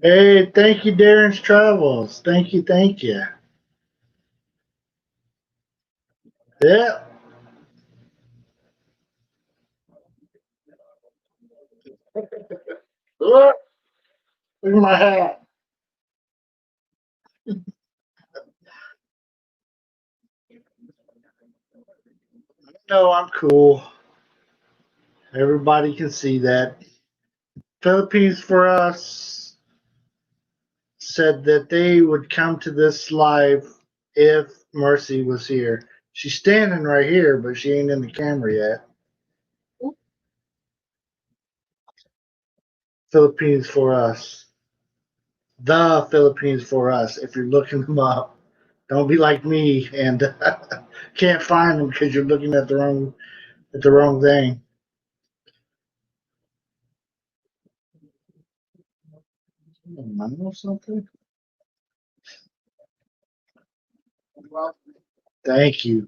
Hey, thank you, Darren's Travels. Thank you, thank you. Yeah. Look, look at my hat. No, I'm cool. Everybody can see that. Philippines for Us said that they would come to this live if Mercy was here. She's standing right here, but she ain't in the camera yet. Philippines for Us. The Philippines for Us. If you're looking them up, don't be like me and can't find them because you're looking at the wrong thing. Mine or something? Thank you.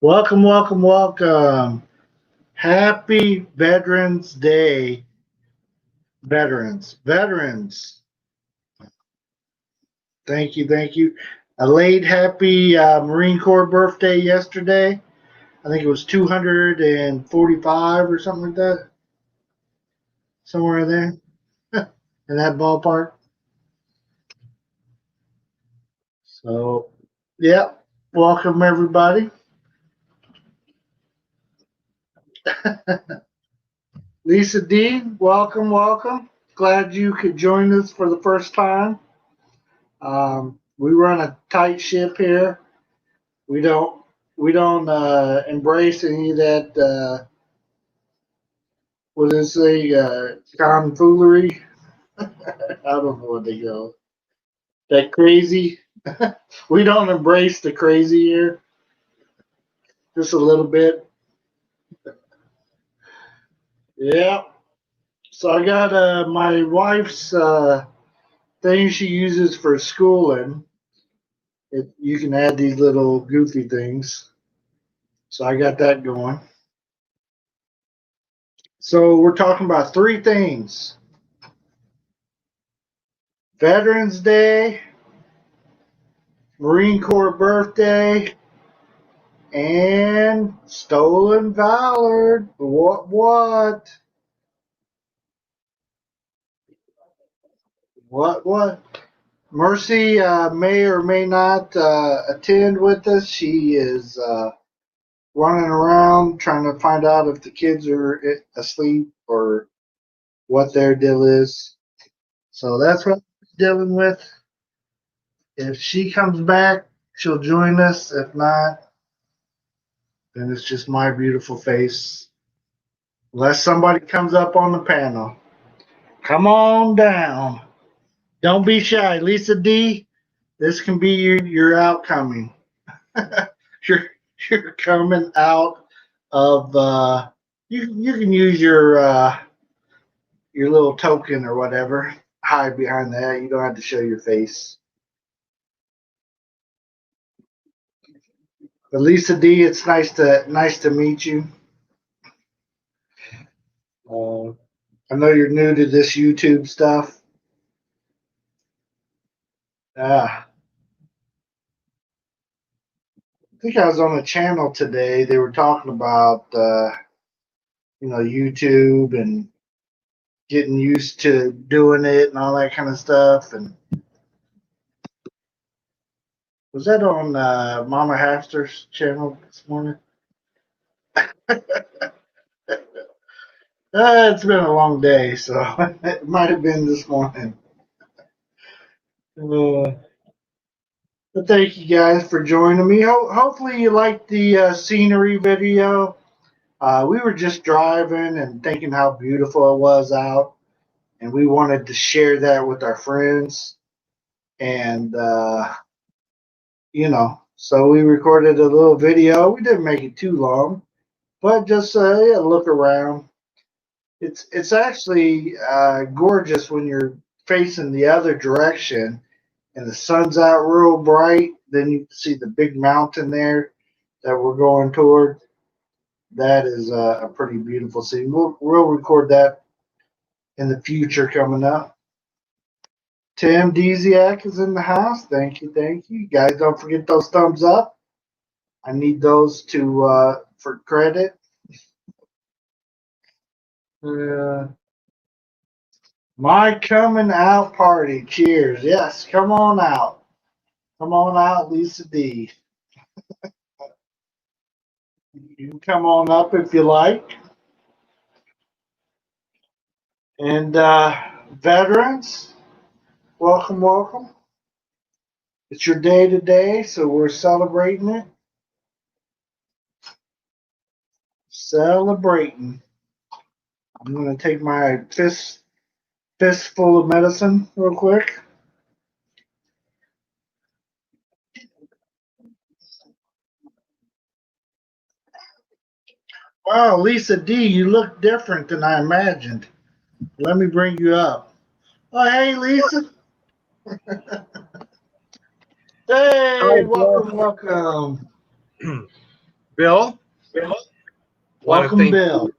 Welcome, welcome, welcome. Happy Veterans Day. Veterans. Thank you, thank you. A late happy Marine Corps birthday yesterday. I think it was 245 or something like that. Somewhere in there, in that ballpark. So, yeah, welcome everybody. Lisa D, welcome, welcome. Glad you could join us for the first time. We run a tight ship here. We don't we don't embrace any of that. What is the tomfoolery? I don't know what they go. That crazy. We don't embrace the crazy here. Just a little bit. Yeah. So I got my wife's thing she uses for schooling. You can add these little goofy things. So I got that going. So we're talking about three things: Veterans Day, Marine Corps birthday, and stolen valor. What? What? What? Mercy may or may not attend with us. She is running around trying to find out if the kids are asleep or what their deal is. So that's what I'm dealing with. If she comes back, she'll join us. If not, then it's just my beautiful face. Unless somebody comes up on the panel. Come on down. Don't be shy. Lisa D, this can be your outcoming. you're you're coming out of you can use your little token or whatever. Hide behind that. You don't have to show your face. But Lisa D, it's nice to meet you. Uh, I know you're new to this YouTube stuff. Ah, I think I was on a channel today. They were talking about YouTube and getting used to doing it and all that kind of stuff. And was that on Mama Hamster's channel this morning? It's been a long day, so it might have been this morning. Uh, but thank you guys for joining me. Hopefully you liked the scenery video. We were just driving and thinking how beautiful it was out, and we wanted to share that with our friends. And so we recorded a little video. We didn't make it too long, but just look around. It's actually gorgeous when you're facing the other direction and the sun's out real bright. Then you see the big mountain there that we're going toward. That is a pretty beautiful scene. We'll record that in the future coming up. Tim Deziak is in the house. Thank you, thank you. Guys, don't forget those thumbs up. I need those to for credit. My coming out party. Cheers. Yes, come on out. Come on out, Lisa D. You can come on up if you like. And veterans, welcome, welcome. It's your day today, so we're celebrating it. Celebrating. I'm going to take my fistful of medicine real quick. Wow, Lisa D, you look different than I imagined. Let me bring you up. Oh, hey, Lisa. Hi, Hey, Bill. welcome, welcome. Bill, want to Welcome, thank Bill.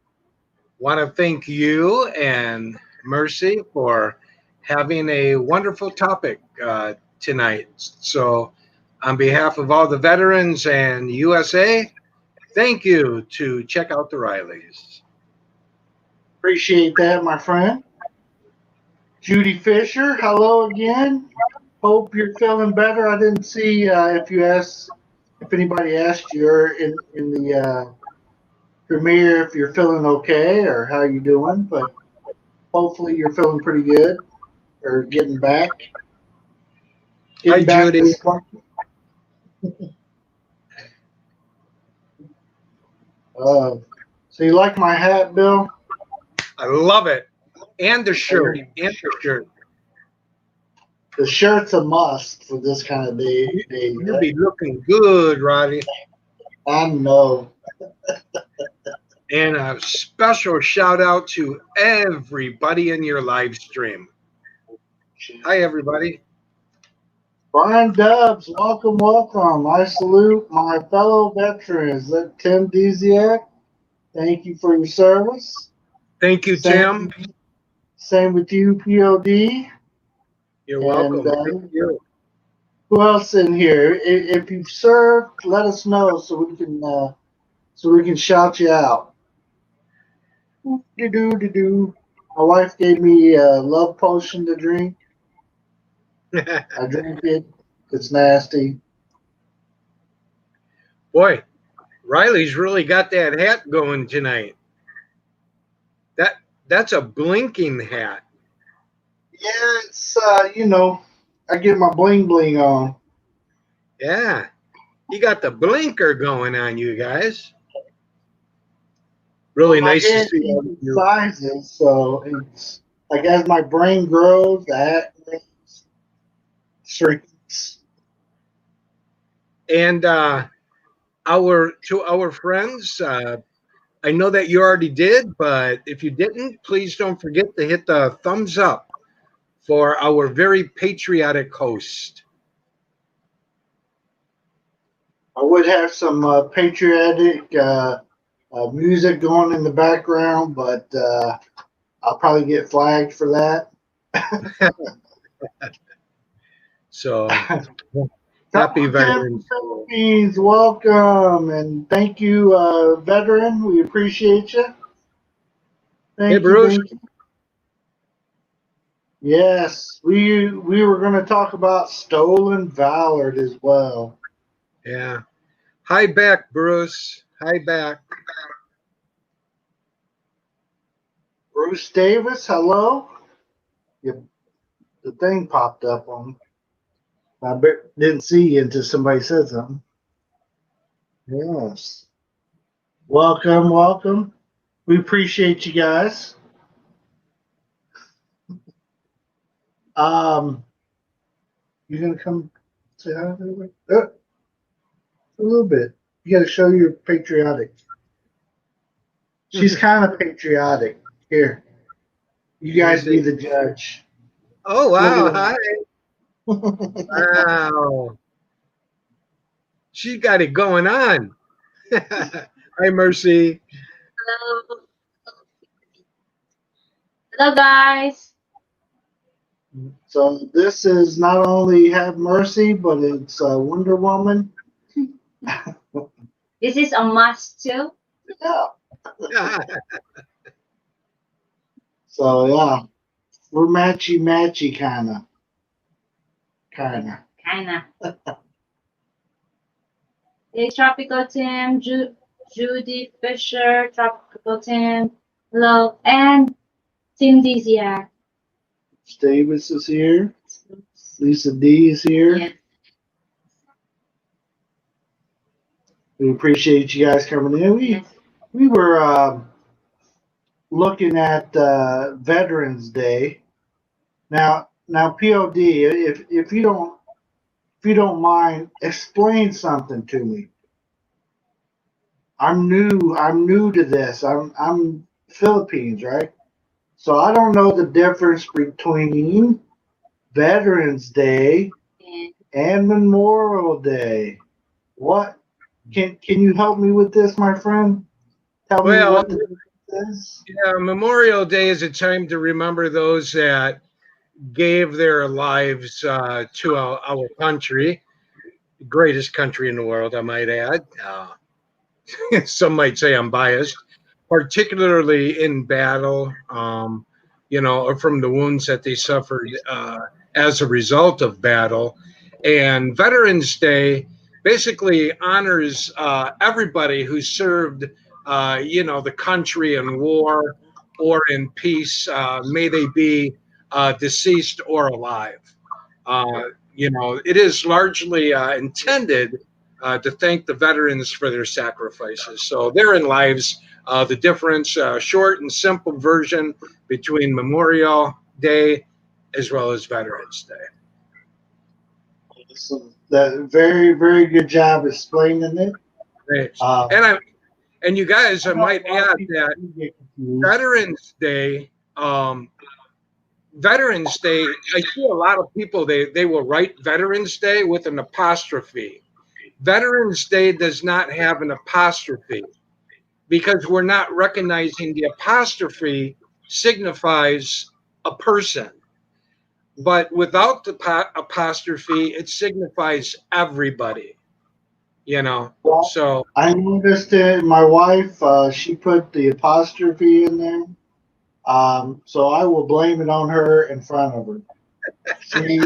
you and Mercy for having a wonderful topic tonight. So, on behalf of all the veterans and USA, thank you to Checkouttherileys. Appreciate that, my friend. Judy Fisher, hello again. Hope you're feeling better. I didn't see if anybody asked you or in the premiere if you're feeling okay or how you doing, but hopefully you're feeling pretty good or Hi, getting back Judy. to spunk. Uh, so you like my hat, Bill? I love it, and the Oh, shirt, and the shirt. the shirt's a must for this kind of You, day. you be looking good, Roddy. I know. And a special shout out to everybody in your live stream. Hi, everybody. Brian Dubs, welcome, welcome. I salute my fellow veterans. Tim Deziak, thank you for your service. Thank you, Tim. Same, same with you, POD. You're And welcome. Thank you. who else in here? If you've served, let us know so we can shout you out. Do. My wife gave me a love potion to drink. I drank it. It's nasty. Boy, Riley's really got that hat going tonight. That that's a blinking hat. Yeah, it's I get my bling bling on. Yeah. You got the blinker going on, you guys. Well, Really my nice to head see all of changes you. sizes, so it's like as my brain grows, that shrinks. And our friends, I know that you already did, but if you didn't, please don't forget to hit the thumbs up for our very patriotic host. I would have some patriotic music going in the background, but I'll probably get flagged for that. So Come happy on, Tim Veterans from Day. Philippines, welcome and thank you, veteran. We appreciate you. Hey, Thank you, Bruce. thank you. Yes, we were going to talk about stolen valor as well. Yeah. Hi back, Bruce. Hi back. Bruce Davis, hello. Yep, the thing popped up on. Didn't see you until somebody said something. Yes. Welcome, welcome. We appreciate you guys. Um, you gonna come say hi to everybody? A little bit. You got to show you're patriotic. She's kind of patriotic. Here, you Let me guys be see. the judge. Oh, Look wow. at Hi. that. Wow. She got it going on. Hi, Mercy. Hello. Hello, guys. So this is not only Have Mercy, but it's Wonder Woman. This is a must too. Yeah. So yeah, we're matchy kinda. Kinda. Hey, Tropical Tim, Judy Fisher, Tropical Tim. Hello, and Tim Dizia. Davis is here. Lisa D is here. Yes. We appreciate you guys coming in. Yes. We were looking at Veterans Day. Now, POD, if you don't mind, explain something to me. I'm new to this. I'm Philippines, right? So I don't know the difference between Veterans Day And and Memorial Day. What can you help me with this, my friend? Tell me Well, what the difference is. yeah, Memorial Day is a time to remember those that gave their lives to our country, the greatest country in the world, I might add. Some might say I'm biased, particularly in battle, or from the wounds that they suffered as a result of battle. And Veterans Day basically honors everybody who served, the country in war or in peace. May they be deceased or alive. It is largely intended to thank the veterans for their sacrifices. So therein lies the difference, short and simple version between Memorial Day as well as Veterans Day. So that very good job explaining it. Thanks. Um, And you guys, I I know might a lot of add people that do get confused. um, Veterans Day, I see a lot of people, they will write Veterans Day with an apostrophe. Veterans Day does not have an apostrophe, because we're not recognizing the apostrophe signifies a person. But without the apostrophe, it signifies everybody, you know. Well, So, I noticed it. My wife, she put the apostrophe in there. So I will blame it on her in front of her. She,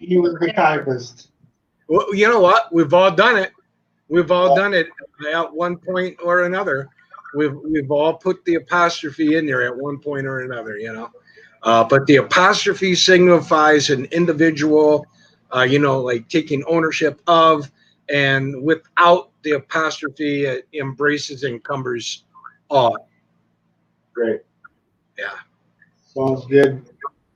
she was the typist. well, you know what? We've all done it. We've all done it at one point or another. We've all put the apostrophe in there at one point or another, you know. But the apostrophe signifies an individual, like taking ownership of, and without the apostrophe, it embraces and encumbers all. Great. Yeah. Sounds good.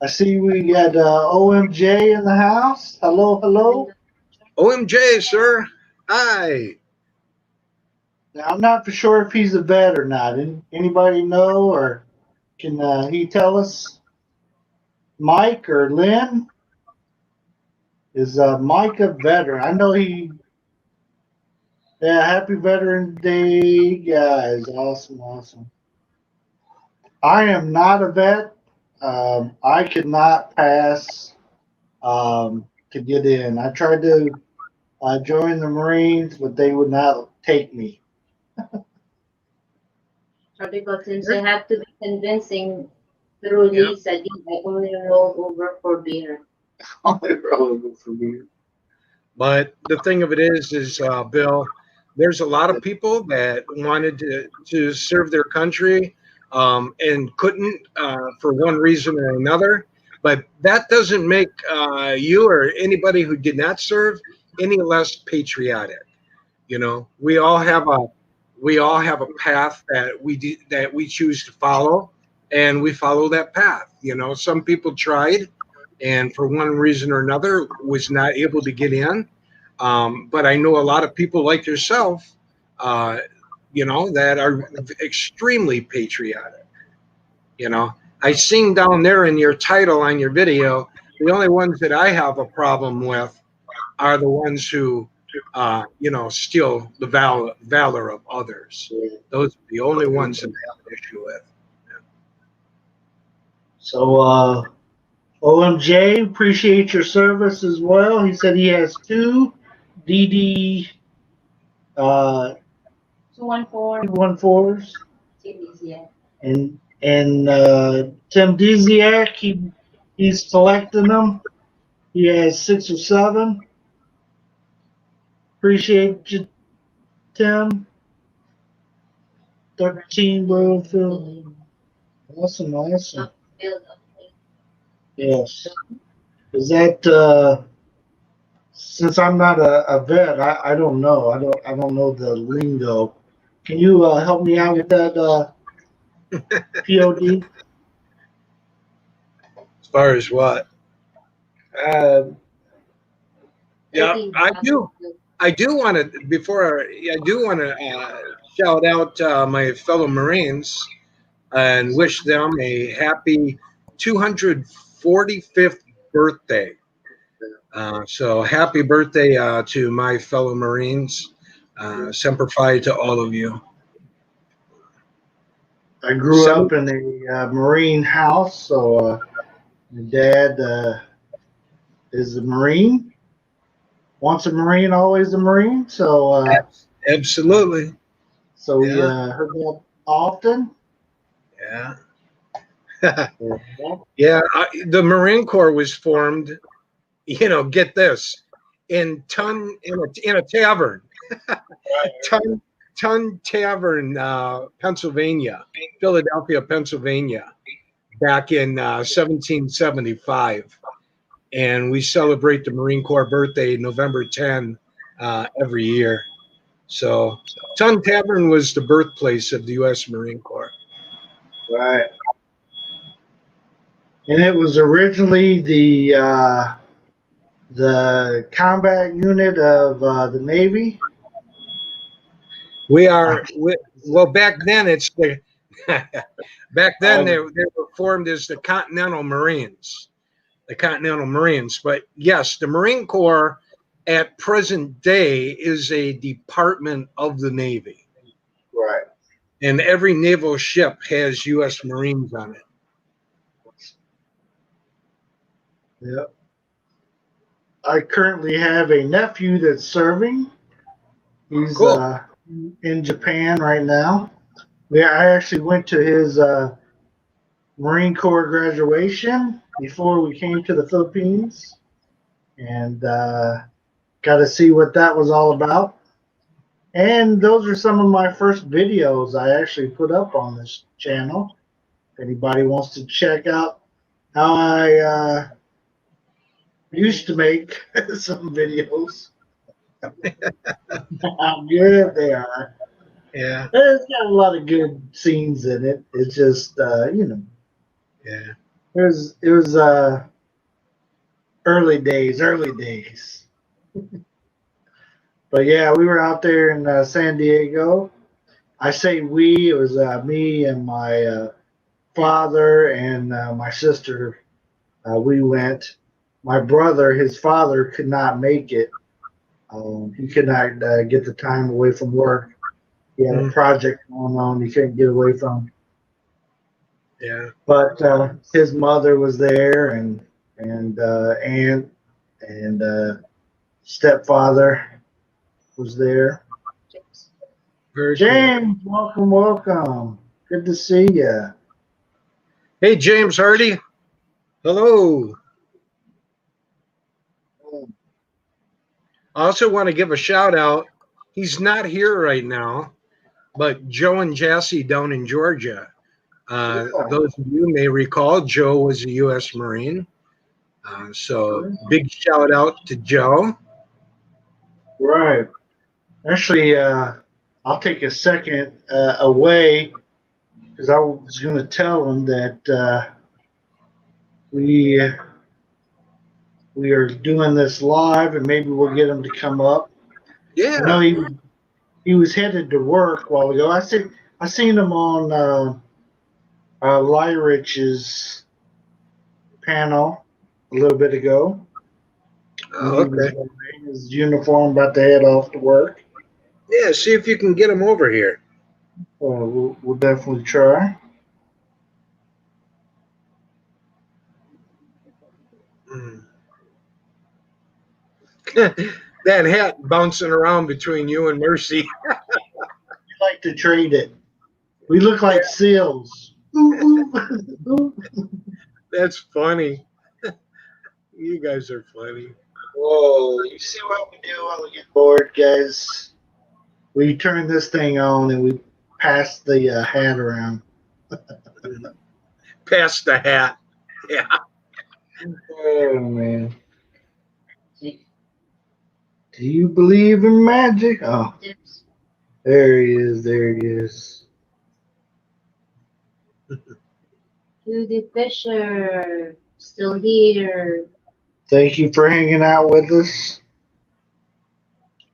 I see we got OMJ in the house. Hello, hello. OMJ, sir. Hi. Now, I'm not for sure if he's a vet or not. Anybody know, or can he tell us? Mike or Lynn? Is Mike a veteran? I know he. Yeah, happy Veterans Day, guys. Awesome, awesome. I am not a vet. I could not pass to get in. I tried to join the Marines, but they would not take me. Tropical Tim, so I have to be convincing through Yeah. Lisa D. I only rolled over for beer. Only relevant for me. But the thing of it is Bill, there's a lot of people that wanted to serve their country, and couldn't, for one reason or another. But that doesn't make you or anybody who did not serve any less patriotic. You know, we all have a path that we choose to follow, and we follow that path. You know, some people tried, and for one reason or another was not able to get in. But I know a lot of people like yourself, uh, that are extremely patriotic. You know, I seen down there in your title on your video, the only ones that I have a problem with are the ones who steal the valor of others. Those are the only ones that I have an issue with. So, OMJ, appreciate your service as well. He said he has two DD 214s. Yeah. And Tim Diziak, he's selecting them. He has 6 or 7. Appreciate you, Tim. 13 Bluefield. Awesome. Yes. Is that since I'm not a vet, I don't know. I don't know the lingo. Can you help me out with that POD? As far as what? Uh, Yeah, I do. I do want to shout out my fellow Marines and wish them a happy 245th birthday. So happy birthday to my fellow Marines. Semper Fi to all of you. I grew up in a Marine house, so my dad is a Marine. Once a Marine, always a Marine. So Absolutely. So we heard that often. Yeah. Yeah. The Marine Corps was formed, get this, in a tavern. Ton Tavern, Pennsylvania, Philadelphia, Pennsylvania, back in 1775. And we celebrate the Marine Corps birthday November 10 every year. So Ton Tavern was the birthplace of the U.S. Marine Corps. Right. And it was originally the combat unit of the Navy. Well, back then they were formed as the Continental Marines. But yes, the Marine Corps at present day is a department of the Navy. Right. And every naval ship has U.S. Marines on it. Yep. I currently have a nephew that's serving. He's Cool. In Japan right now. I actually went to his Marine Corps graduation before we came to the Philippines, and got to see what that was all about. And those are some of my first videos I actually put up on this channel. If anybody wants to check out how I used to make some videos, how good they are. Yeah. It's got a lot of good scenes in it. It's just, Yeah. it was early days. But yeah, we were out there in San Diego. I say we, it was me and my father and my sister. We went. My brother, his father, could not make it. He could not get the time away from work. He had a project going on. He couldn't get away from. Yeah. But his mother was there, and aunt and stepfather was there. Very James, welcome. Good to see you. Hey, James Hardy. Hello. I also want to give a shout out. He's not here right now, but Joe and Jassy down in Georgia. Those of you may recall, Joe was a U.S. Marine. So big shout out to Joe. Right. Actually, I'll take a second away because I was going to tell him that we are doing this live, and maybe we'll get him to come up. Yeah. I know he was headed to work a while ago. I seen him on Lyrich's panel a little bit ago. Oh, okay. In his uniform, about to head off to work. Yeah, see if you can get him over here. We'll definitely try. Mm. That hat bouncing around between you and Mercy. We like to trade it. We look like seals. Ooh, ooh, ooh. That's funny. You guys are funny. Whoa, you see what we do when we get bored, guys? We turn this thing on and we pass the hat around. Pass the hat. Yeah. Oh, man. Do you believe in magic? Oh, there he is. There he is. Judy Fisher, still here. Thank you for hanging out with us.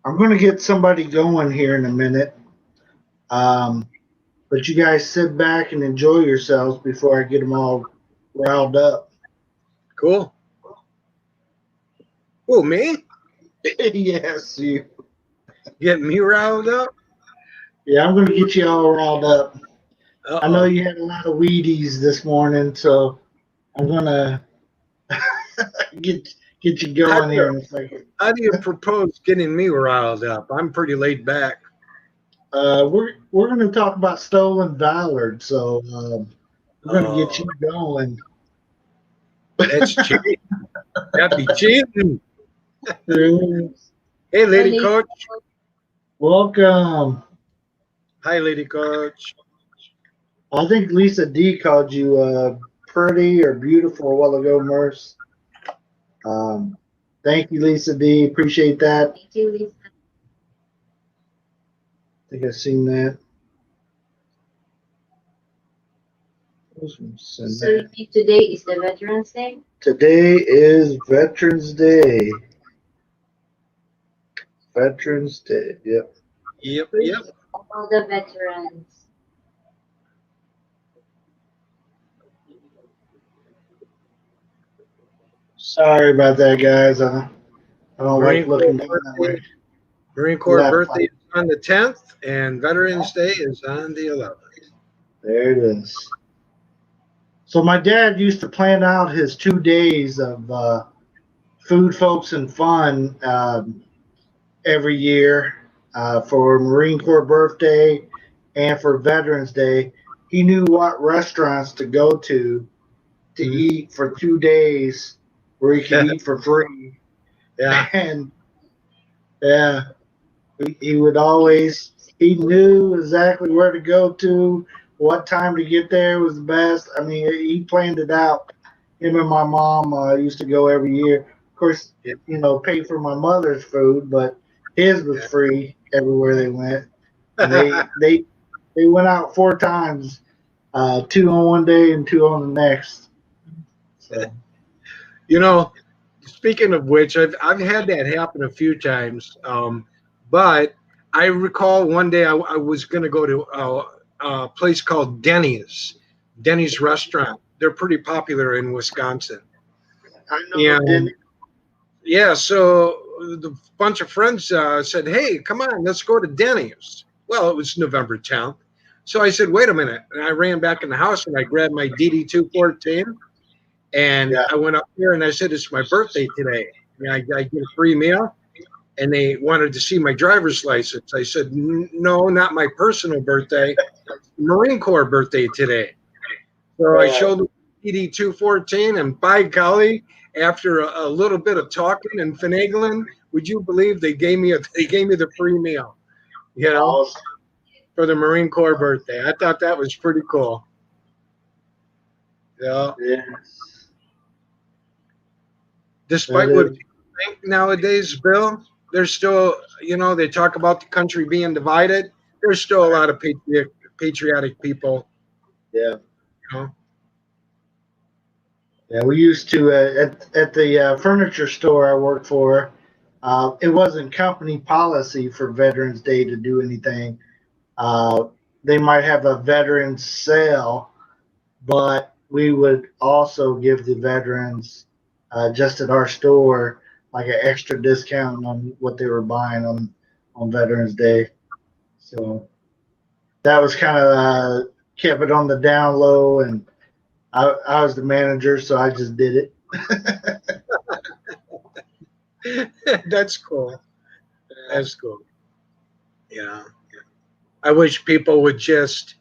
I'm going to get somebody going here in a minute. But you guys sit back and enjoy yourselves before I get them all riled up. Cool. Oh, me? Yes, you. Getting me riled up? Yeah, I'm going to get you all riled up. I know Uh-oh. you had a lot of Wheaties this morning, so I'm going to get get you How going do here you, in a second. how do you propose getting me riled up? I'm pretty laid back. We're going to talk about stolen valor, so we're going to get Oh, you going. that's cheating. That'd be cheating. Welcome. Hey, Hi, Lady lady. Coach. Hi, Lady Coach. I think Lisa D called you pretty or beautiful a while ago, Merce. Um, thank you, Lisa D. Appreciate that. Thank you, Lisa. I think I've seen that. So you think today is the Veterans Day? Today is Veterans Day. Veterans Day. Yep. Yep, Greet yep. all the veterans. Sorry about that, guys. I don't like Marine Corps looking down that birthday. way. Marine Corps birthday Laptop. is on the 10th, and Veterans Day is on the 11th. There it is. So my dad used to plan out his 2 days of food, folks, and fun every year for Marine Corps birthday and for Veterans Day. He knew what restaurants to go to Mhm. eat for 2 days where he could eat for free. Yeah. And yeah, he would always, he knew exactly where to go to, what time to get there was the best. I mean, he planned it out. Him and my mom used to go every year. Of course, Yeah. pay for my mother's food, but his was free everywhere they went. And they went out 4 times, two on one day and two on the next. So You know, speaking of which, I've had that happen a few times. But I recall one day I was going to go to a place called Denny's restaurant. They're pretty popular in Wisconsin. I know And yeah, so the bunch of friends said, "Hey, come on, let's go to Denny's." Well, it was November 10th. So I said, "Wait a minute." And I ran back in the house and I grabbed my DD-214 and yeah. I went up there and I said, "It's my birthday today. I get a free meal." And they wanted to see my driver's license. I said, "No, not my personal birthday. Marine Corps birthday today." So I Right. showed them DD-214, and by golly, after a little bit of talking and finagling, would you believe they gave me the free meal, you know, Awesome. for the Marine Corps birthday. I thought that was pretty cool. Yeah. Yes. That Despite what is. people think nowadays, Bill, there's still, they talk about the country being divided. There's still a lot of patriotic people, Yeah. you know. Yeah, we used to at the furniture store I worked for. It wasn't company policy for Veterans Day to do anything. Uh, they might have a veterans sale, but we would also give the veterans just at our store like an extra discount on what they were buying on Veterans Day. So that was kind of kept it on the down low, and I was the manager, so I just did it. That's cool. That's cool. Yeah. I wish people would just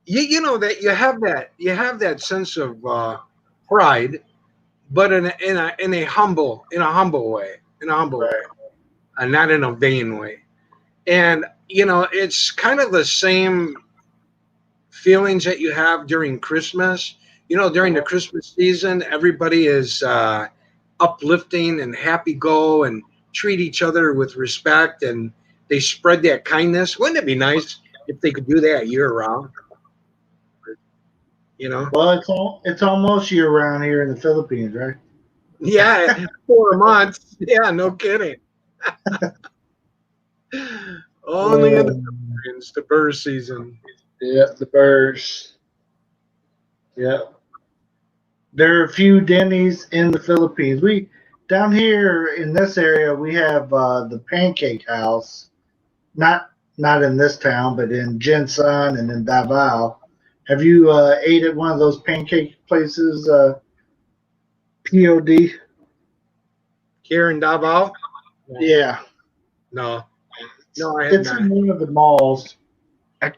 you know that you have that sense of pride, but in a humble way, Right. and not in a vain way. And it's kind of the same feelings that you have during Christmas. During the Christmas season, everybody is uplifting and happy go and treat each other with respect, and they spread that kindness. Wouldn't it be nice if they could do that year round? Well, it's almost year round here in the Philippines, right? Yeah, 4 months. Yeah, no kidding. Only in the Philippines, the bird season. Yeah, the birds. Yeah. There are a few Denny's in the Philippines. We down here in this area we have the Pancake House. Not in this town, but in Jinsan and in Davao. Have you ate at one of those pancake places? POD. Here in Davao? Yeah, No, I have it's not. in one of the malls. I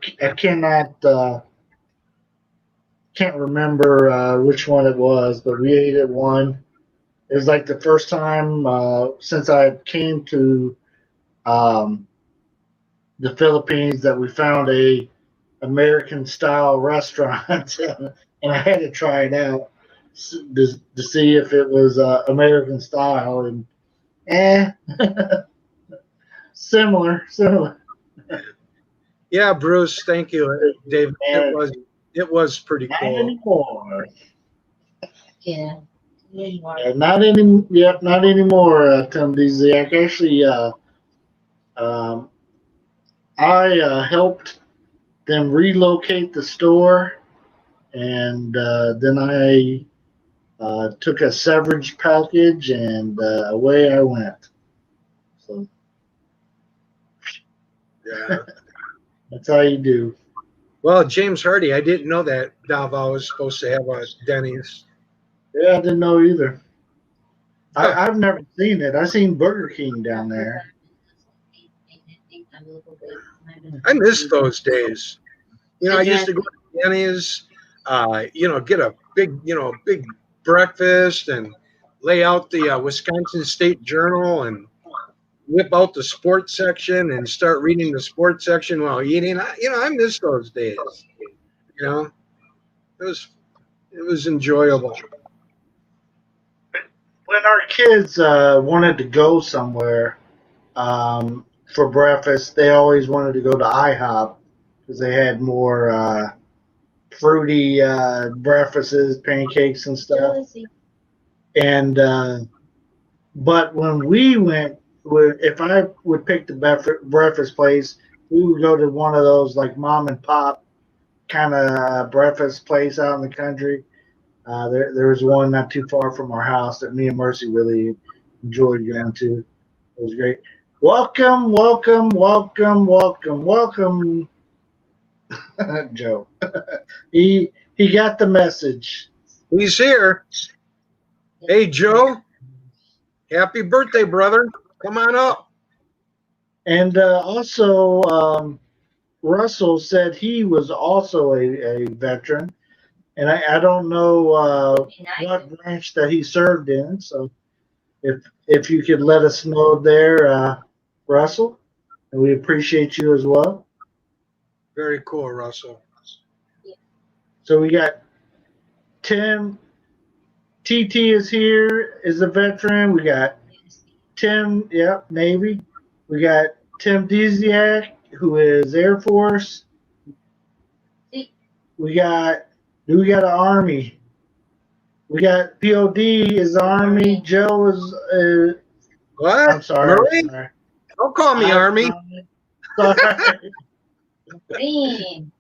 can't remember which one it was, but we ate at one. It was like the first time since I came to um, the Philippines that we found a American style restaurant, and I had to try it out to see if it was American style, and eh, similar. Yeah, Bruce, thank you, David. And It was pretty not cool. anymore. Yeah. Not anymore, Tim DZ. Actually, um, I helped them relocate the store, and then I took a severance package, and away I went. So Yeah. that's how you do. Well, James Hardy, I didn't know that Davao was supposed to have a Denny's. Yeah, I didn't know either. I've never seen it. I've seen Burger King down there. I miss those days. I used to go to Denny's, get a big breakfast and lay out the Wisconsin State Journal and whip out the sports section and start reading the sports section while eating. I miss those days. It was enjoyable. When our kids wanted to go somewhere for breakfast, they always wanted to go to IHOP because they had more fruity breakfasts, pancakes, and stuff. And but when we went, if I would pick the breakfast place, we would go to one of those like mom and pop kind of breakfast place out in the country. There was one not too far from our house that me and Mercy really enjoyed going to. It was great. Welcome, Joe. He got the message. He's here. Hey, Joe. Happy birthday, brother. Come on up. And also, Russell said he was also a veteran, and I don't know what branch that he served in. So if you could let us know there, Russell, and we appreciate you as well. Very cool, Russell. So we got Tim. TT is here, is a veteran. We got Tim, yep, Navy. We got Tim Diziak, who is Air Force. We got an Army. We got POD is Army. Joe is. What? I'm sorry. Marine? Don't call me Army. Sorry. Green.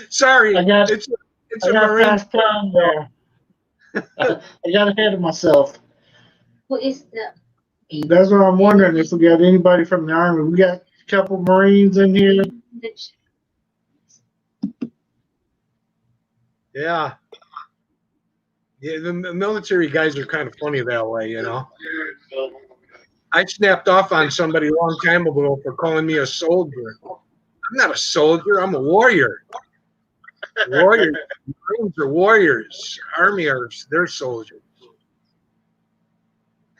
Sorry. I got it's a Marine. fast tongue there. I got ahead of myself. Who is the That's what I'm wondering if we got anybody from the Army. We got a couple Marines in here. Yeah. Yeah, the military guys are kind of funny that way, you know. I snapped off on somebody a long time ago for calling me a soldier. I'm not a soldier. I'm a warrior. Warriors. Marines are warriors. Army are they're soldiers.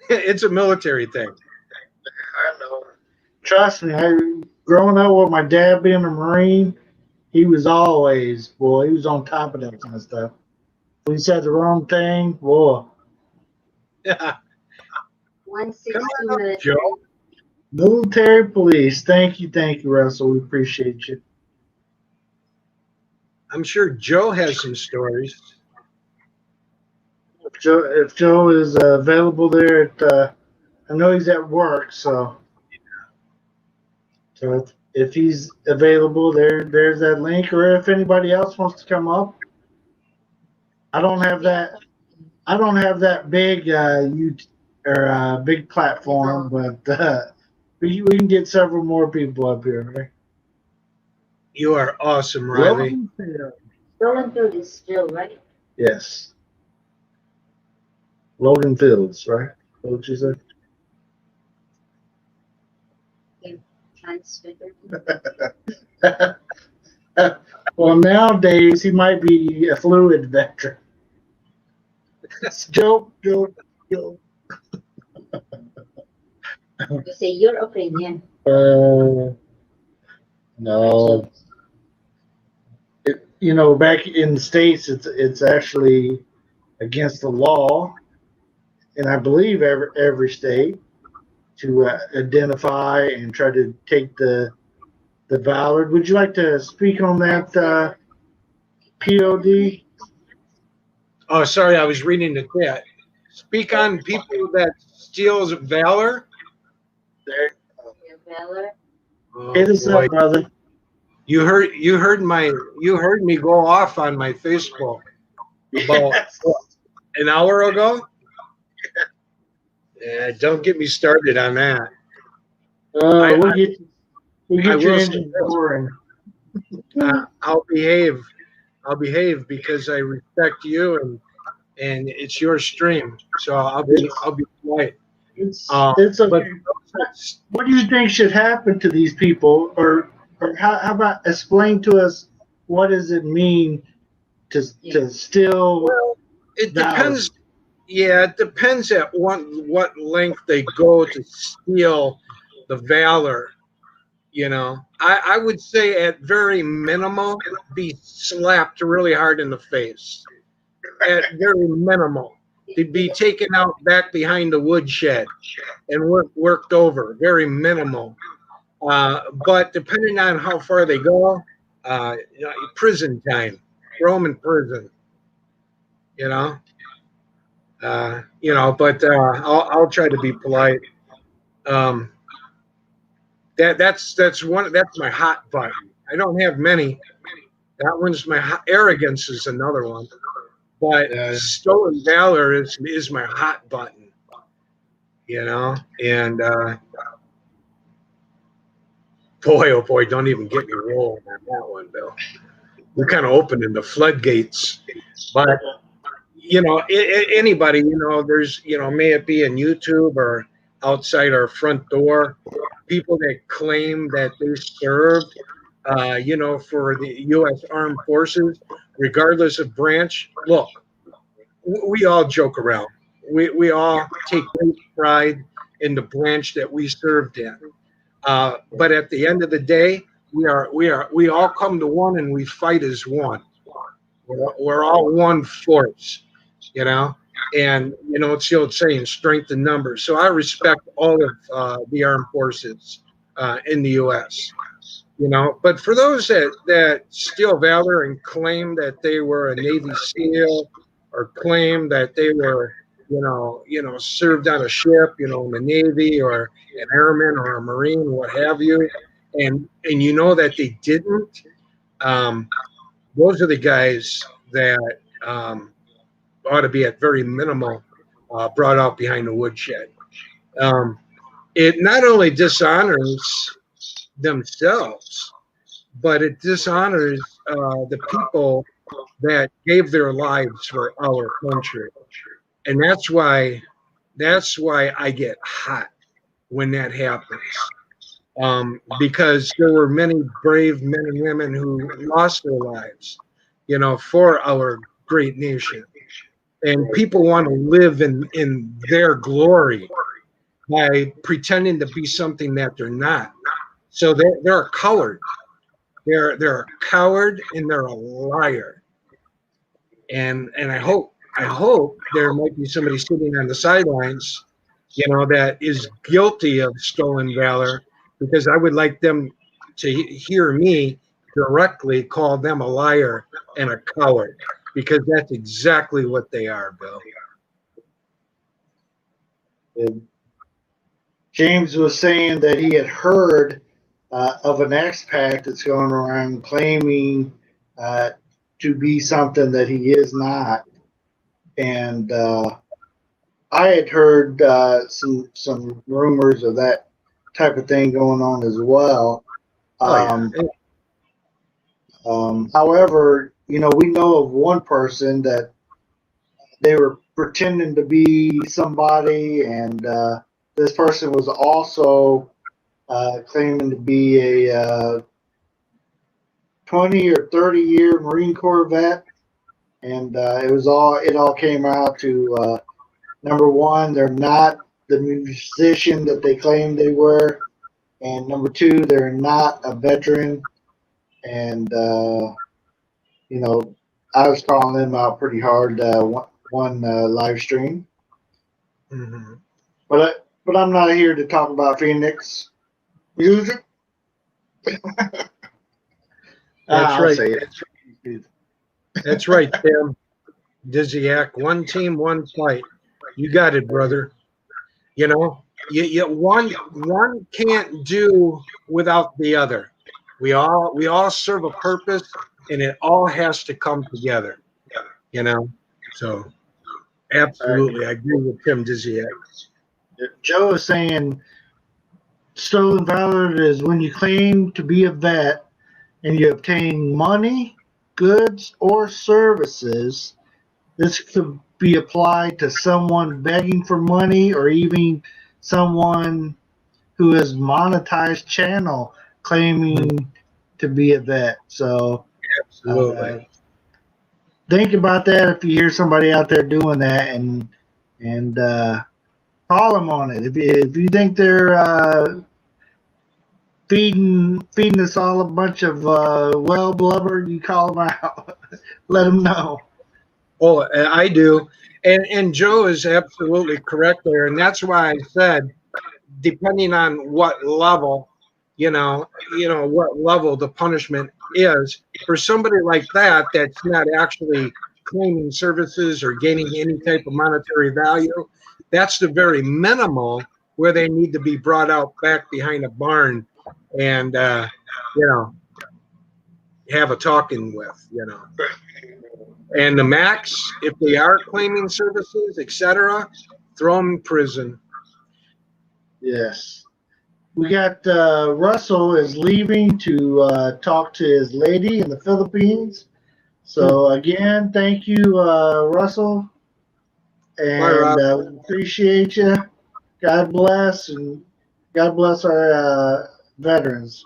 It's a military thing. I know. Trust me, growing up with my dad being a Marine, he was always, boy, he was on top of that kind of stuff. If he said the wrong thing, boy. Yeah. 160 Come on up, military? Joe. Military police. Thank you, Russell. We appreciate you. I'm sure Joe has some stories. If Joe is available there, I know he's at work, so if he's available, there's that link. Or if anybody else wants to come up, I don't have that. I don't have that big big platform, but we can get several more people up here. Right? You are awesome, Riley. Roland Field is still, right? Yes. Logan Fields, right? What you say? Transmitter. Well, nowadays he might be a fluid veteran. Joke. You say your opinion. No. Back in the States, it's actually against the law, and I believe every state to identify and try to take the Valor. Would you like to speak on that, POD? Oh, sorry, I was reading the chat. Speak on people that steals valor. There. Valor. Oh, Hit us boy. up, brother. You heard me go off on my Facebook about an hour ago. Yeah, don't get me started on that. We'll get I your will engine roaring. I'll behave. I'll behave because I respect you and it's your stream. So I'll be polite. It's okay. But What do you think should happen to these people, or how about explain to us what does it mean to steal? well, it Valor? depends. Yeah, it depends at what length they go to steal the valor. I would say at very minimal, be slapped really hard in the face. At very minimal, to be taken out back behind the woodshed and worked over. Very minimal. But depending on how far they go, prison time, throw them in prison. But I'll try to be polite. That's my hot button. I don't have many. That one's arrogance is another one. But stolen valor is my hot button. And boy, oh boy, don't even get me rolling on that one, Bill. We're kind of opening the floodgates. But anybody, there's, may it be in YouTube or outside our front door, people that claim that they served, for the U.S. Armed Forces, regardless of branch. Look, we all joke around. We all take great pride in the branch that we served in. But at the end of the day, we all come to one and we fight as one. We're all one force, and it's the old saying, strength in numbers. So I respect all of the armed forces in the U.S. But for those that steal valor and claim that they were a Navy SEAL or claim that they were, served on a ship, in the Navy or an airman or a Marine, what have you, and that they didn't, those are the guys that ought to be at very minimal brought out behind the woodshed. It not only dishonors themselves, but it dishonors the people that gave their lives for our country, and that's why I get hot when that happens. Because there were many brave men and women who lost their lives, for our great nation. And people want to live in their glory by pretending to be something that they're not. So they're a coward. They're a coward and they're a liar. And I hope there might be somebody sitting on the sidelines, that is guilty of stolen valor, because I would like them to hear me directly call them a liar and a coward, because that's exactly what they are, Bill. And James was saying that he had heard of an expat that's going around claiming to be something that he is not. And I had heard some rumors of that type of thing going on as well. However, we know of one person that they were pretending to be somebody, and this person was also claiming to be a 20 or 30-year Marine Corps vet, and it all came out to number one, they're not the musician that they claimed they were, and number two, they're not a veteran, and I was calling them out pretty hard one live stream. Mm-hmm. But I'm not here to talk about Phoenix music. That's right. Say it. That's right, Tim. Dizziak. One team, one fight. You got it, brother. One can't do without the other. We all serve a purpose, and it all has to come together. So absolutely, I agree with Tim Dizziak. Joe is saying stolen valor is when you claim to be a vet and you obtain money, goods, or services. This could be applied to someone begging for money or even someone who has monetized channel claiming to be a vet. So absolutely. Think about that if you hear somebody out there doing that, and call them on it. If you think they're feeding us all a bunch of well blubber, you call them out. Let them know. Oh, I do, and Joe is absolutely correct there, and that's why I said, depending on what level, what level the punishment is for somebody like that, that's not actually claiming services or gaining any type of monetary value. That's the very minimal where they need to be brought out back behind a barn and have a talking with. And the max, if they are claiming services, etc., throw them in prison. Yes. We got Russell is leaving to talk to his lady in the Philippines. So again, thank you, Russell, and we appreciate you. God bless, and God bless our veterans.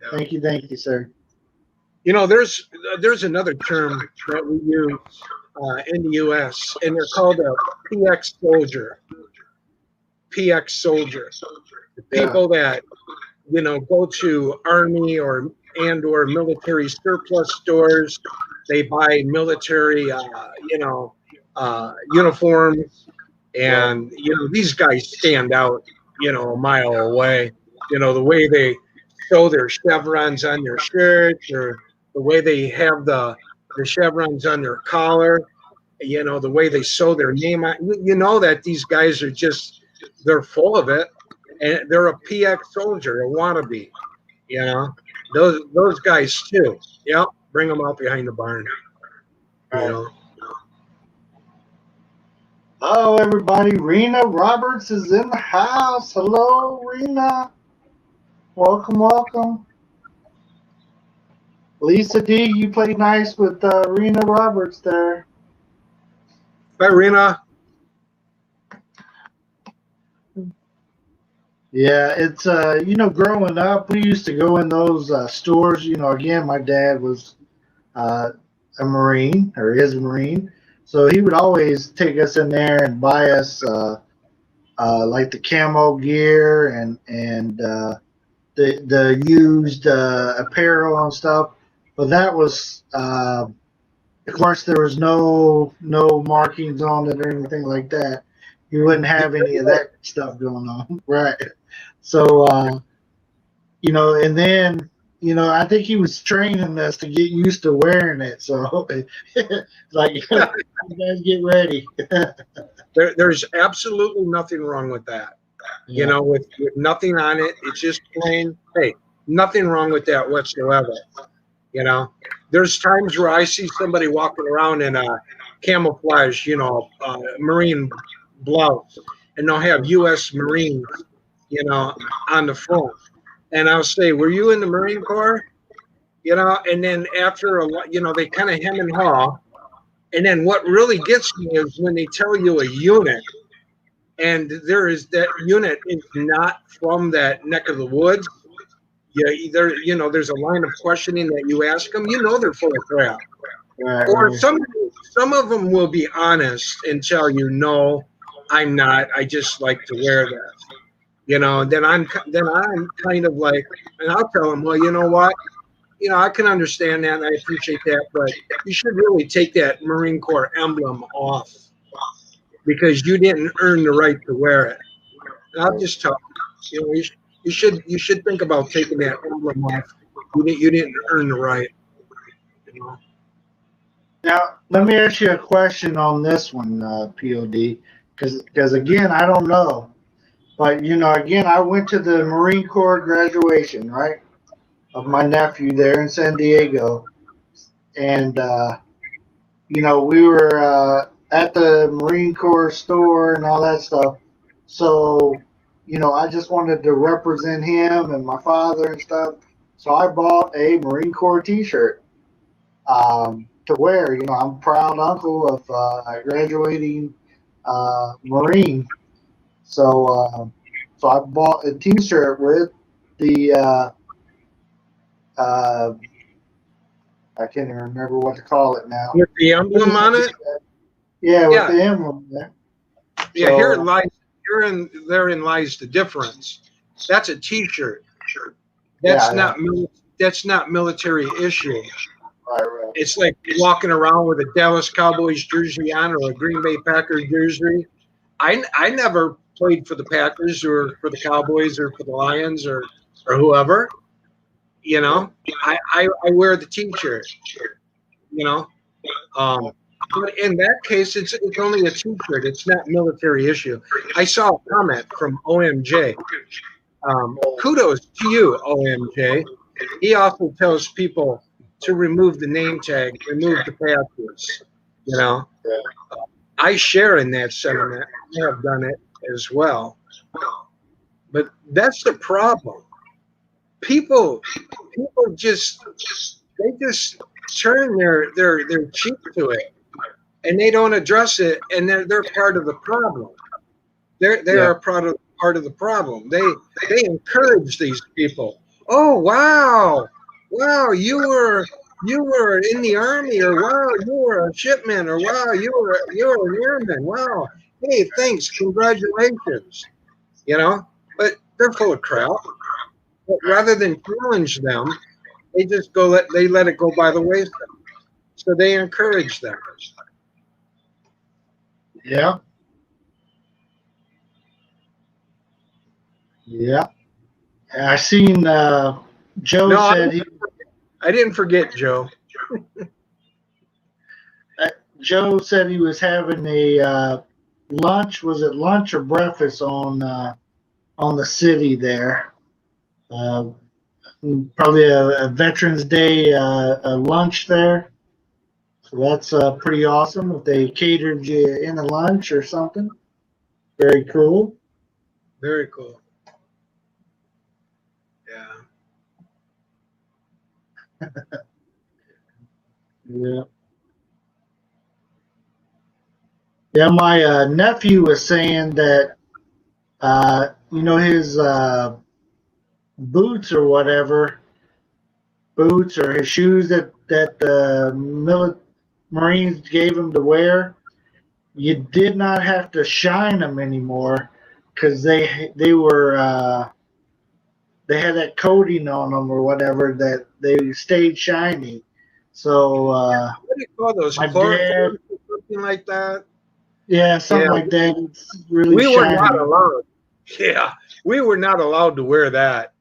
Yeah. Thank you, sir. There's another term that we use in the U.S., and they're called a PX soldier. PX soldier. The people that go to army or military surplus stores. They buy military uniforms, and these guys stand out a mile away. The way they show their chevrons on their shirts, or the way they have the chevrons on their collar, the way they sew their name on. That these guys are they're full of it, and they're a PX soldier, a wannabe. Those guys too. Yep, bring them out behind the barn. Oh, everybody. Rena Roberts is in the house. Hello, Rena. Welcome, welcome. Lisa D, you played nice with Rena Roberts there. Bye, Rena. Yeah, it's growing up, we used to go in those stores. Again, my dad was a Marine, or is a Marine, so he would always take us in there and buy us like the camo gear and the used apparel and stuff. But that was, of course, there was no markings on it or anything like that. You wouldn't have any of that stuff going on, right? So, and then, I think he was training us to get used to wearing it. So, like, you guys get ready. There's absolutely nothing wrong with that. Yeah. With nothing on it. It's just plain, hey, nothing wrong with that whatsoever. There's times where I see somebody walking around in a camouflage, Marine blouse, and they'll have U.S. Marines, on the front. And I'll say, were you in the Marine Corps? And then after a lot, they kind of hem and haw. And then what really gets me is when they tell you a unit, and that unit is not from that neck of the woods. Yeah, either there's a line of questioning that you ask them, they're full of crap. Right, Or right. some of them will be honest and tell you, no, I'm not. I just like to wear that. Then I'm kind of like, and I'll tell them, well, you know what? I can understand that and I appreciate that, but you should really take that Marine Corps emblem off because you didn't earn the right to wear it. And I'll just tell them, you should think about taking that emblem off. You didn't earn the right. Now, let me ask you a question on this one, POD, because again, I don't know. But, again, I went to the Marine Corps graduation, right, of my nephew there in San Diego. And, we were at the Marine Corps store and all that stuff. So, I just wanted to represent him and my father and stuff. So I bought a Marine Corps T-shirt to wear. I'm a proud uncle of a graduating Marine. So I bought a T-shirt with the I can't even remember what to call it now. With the emblem on it? Yeah, with the emblem there. Yeah, therein lies the difference. That's a T-shirt. That's not military issue. Right. It's like walking around with a Dallas Cowboys jersey on or a Green Bay Packers jersey. I never played for the Packers or for the Cowboys or for the Lions or whoever. I wear the T-shirt. But in that case, it's only a T-shirt. It's not military issue. I saw a comment from OMJ. Kudos to you, OMJ. He also tells people to remove the name tag, remove the patches. I share in that sentiment. I have done it as well. But that's the problem. People just turn their cheek to it, and they don't address it, and they're part of the problem. They're a part of the problem. They encourage these people. Oh wow, you were in the army, or wow, you were a shipman, or wow, you were an airman. Wow, hey, thanks, congratulations. But they're full of crap. But rather than challenge them, they just let it go by the wayside. So they encourage them. Yeah. I seen Joe said I didn't forget, Joe. Joe said he was having a lunch. Was it lunch or breakfast on the city there? Probably a Veterans Day lunch there. So that's pretty awesome. If they catered you in a lunch or something, very cool. Very cool. Yeah. Yeah. Yeah, my nephew was saying that his boots or whatever, boots or his shoes that the Marines gave him to wear, you did not have to shine them anymore because they had that coating on them or whatever that they stayed shiny. So What do you call those? my dad, Chloroform or something like that? yeah, Yeah. something like that. It's really We were not shiny. allowed. Yeah. We were not allowed to wear that.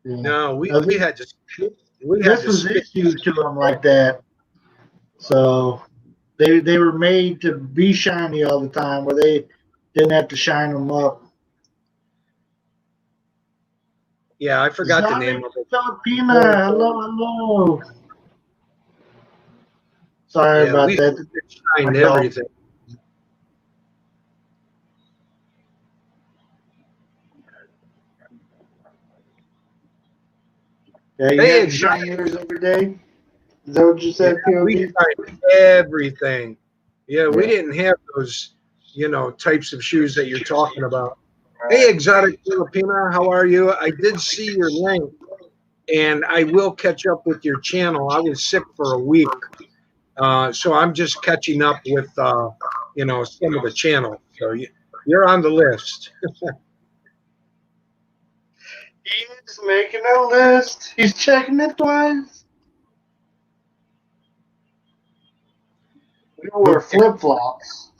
Yeah. No, Uh, we thi- had to we had this to was spit. issued to them like that. So they were made to be shiny all the time, where they didn't have to shine them up. Yeah, I forgot the Zombie name of it. Filipina, hello, Chloroform. hello. Sorry Yeah, about we that. My shined dog. everything. Yeah, you Hey, had to exactly. shine yours every day. Is that what you Yeah, said, we POD? shined everything. Yeah, we Yeah. didn't have those, types of shoes that you're talking about. Hey, Right. exotic Filipina, how are you? I did see your link, and I will catch up with your channel. I was sick for a week, so I'm just catching up with, some of the channels. So you're on the list. He's making a list. He's checking it twice. We don't wear Boot camp. flip flops.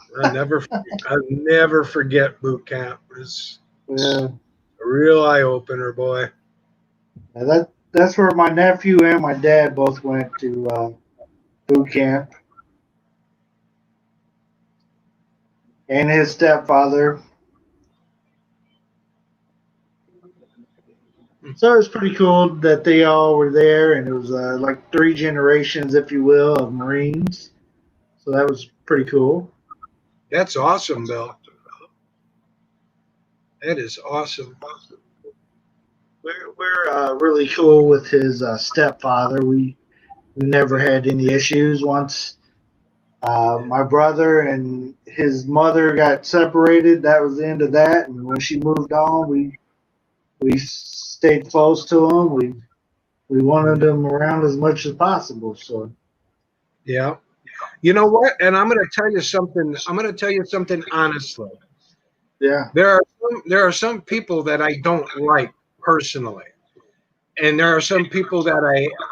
I never forget boot camp. It's Yeah. a real eye opener, boy. That's where my nephew and my dad both went to boot camp, and his stepfather. So it was pretty cool that they all were there, and it was like three generations, if you will, of Marines. So that was pretty cool. That's awesome, Bill. That is awesome. We're really cool with his stepfather. We never had any issues. Once my brother and his mother got separated, that was the end of that. And when she moved on, we stayed close to him. We wanted him around as much as possible. So Yeah. You know what? And I'm going to tell you something. I'm going to tell you something honestly. yeah, There are some people that I don't like personally, and there are some people that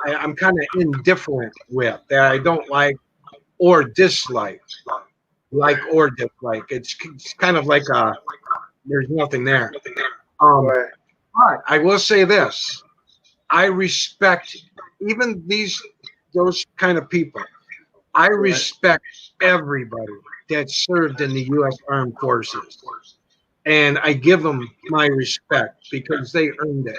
I'm kind of indifferent with that I don't or dislike, or dislike. It's kind of like there's nothing there. Um, right, but I will say this: I respect even those kind of people. I right. respect everybody that served in the U.S. Armed Forces, and I give them my respect because they earned it.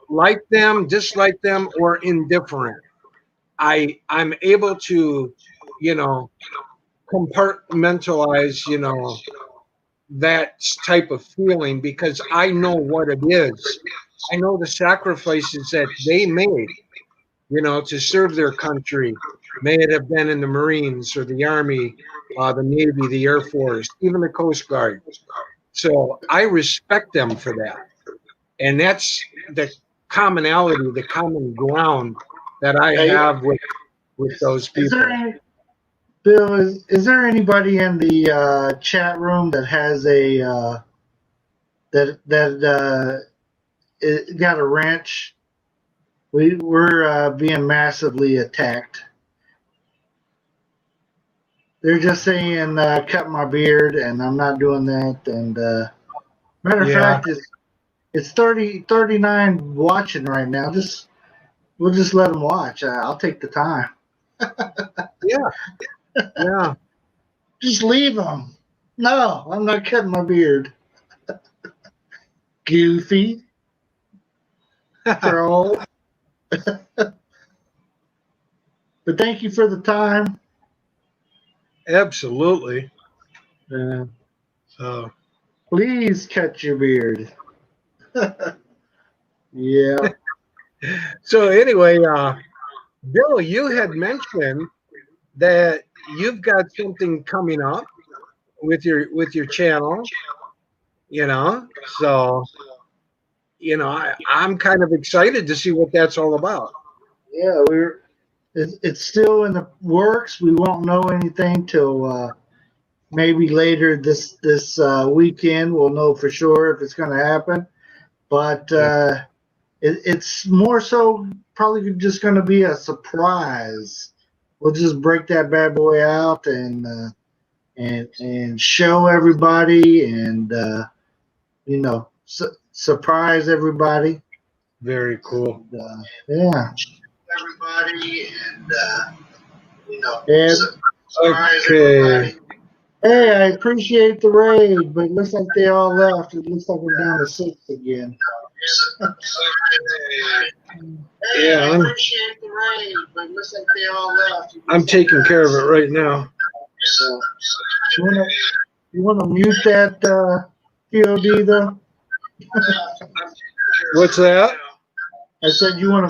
Like them, dislike them, or indifferent. I'm able to, you know, compartmentalize, that type of feeling because I know what it is. I know the sacrifices that they made, to serve their country. May it have been in the Marines or the Army, the Navy, the Air Force, even the Coast Guard. So I respect them for that. And that's the commonality, the common ground that I Hey, have with those is there people. any Bill? Is there anybody in the chat room that has a got a wrench? We're being massively attacked. They're just saying cut my beard, and I'm not doing that. And matter of Yeah, fact, it's 39 watching right now. We'll just let them watch. I'll take the time. yeah, yeah. Just leave them. No, I'm not cutting my beard. Goofy troll. But thank you for the time. Absolutely. Uh, So, please cut your beard. Yeah. so anyway, Bill, you had mentioned that you've got something coming up with your channel, you know. So, I'm kind of excited to see what that's all about. Yeah, it's still in the works. We won't know anything till maybe later this weekend. We'll know for sure if it's going to happen. But Yeah. it's more so probably just going to be a surprise. We'll just break that bad boy out and show everybody and surprise everybody. Very cool. Yeah. Everybody and surprise Okay. everybody. Hey, I appreciate the raid, but it looks like they all left. It looks like we're down to 6 again. Yeah, I appreciate the raid, but it looks like they all left. I'm taking care of it right now. You wanna mute that POD though? What's that? I said you wanna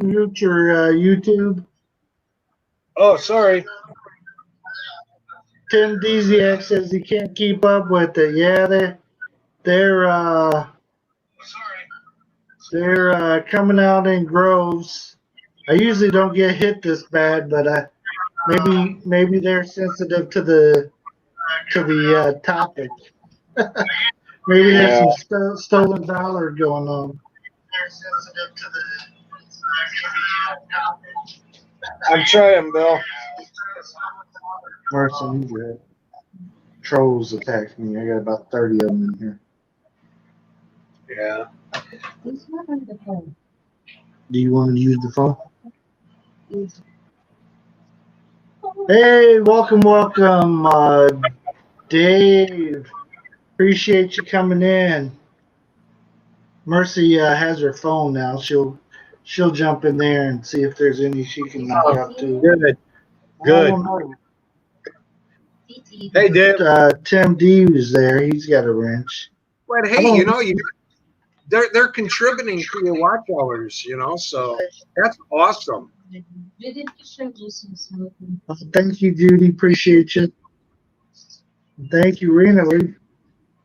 mute your YouTube. Oh, sorry. Tim DZX says he can't keep up with it. Yeah, they're coming out in groves. I usually don't get hit this bad, but maybe they're sensitive to the topic. Maybe there's some stolen valor going on. I'm trying, Bill. Marcel, you good. Trolls attacked me. I got about 30 of them in here. Yeah. He's not on the phone. Do you want to use the phone? Hey, welcome, Dave. Appreciate you coming in. Mercy has her phone now. She'll jump in there and see if there's any she can knock out too. Good. I Good. don't know. Hey, Dave. Tim D was there. He's got a wrench. But hey, they're contributing to your watch hours, so that's awesome. Thank you, Judy. Appreciate you. Thank you, Rena.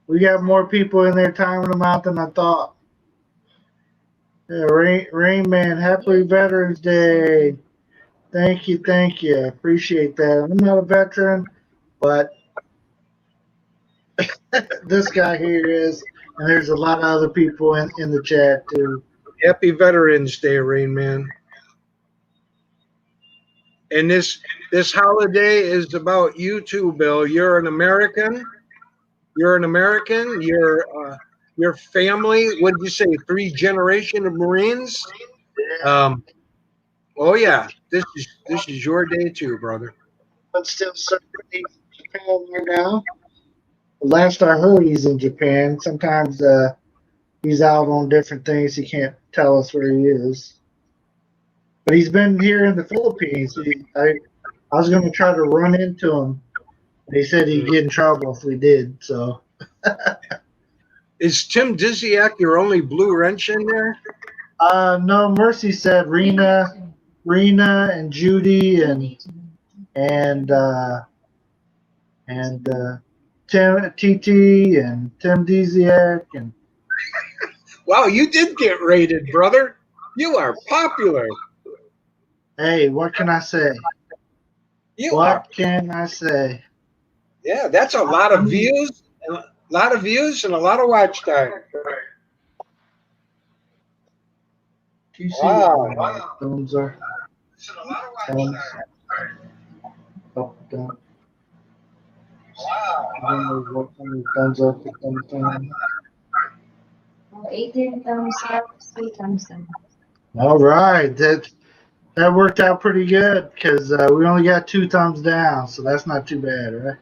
We got more people in there timing them out than I thought. Yeah, Rain Man, happy Veterans Day. Thank you. Appreciate that. I'm not a veteran, but this guy here is, and there's a lot of other people in the chat too. Happy Veterans Day, Rain Man. And this holiday is about you too, Bill. You're an American. Your family. What did you say? 3 generation of Marines. Oh yeah, this is your day too, brother. But still serving in Japan right now. Last I heard, he's in Japan. Sometimes he's out on different things. He can't tell us where he is. But he's been here in the Philippines. I was going to try to run into him. They said he'd get in trouble if we did. So. Is Tim Dizziak your only blue wrench in there? No. Mercy said Rena and Judy and Tim TT and Tim Dizziak and. Wow, you did get rated, brother. You are popular. Hey, what can I say? Can I say? Yeah, that's a lot of views, and a lot of watch time. Do you see what my thumbs are? Thumbs. Up, down. I don't know what kind of thumbs up or thumbs down. 18 thumbs up, 3 thumbs down. All right, that worked out pretty good because we only got 2 thumbs down, so that's not too bad, right?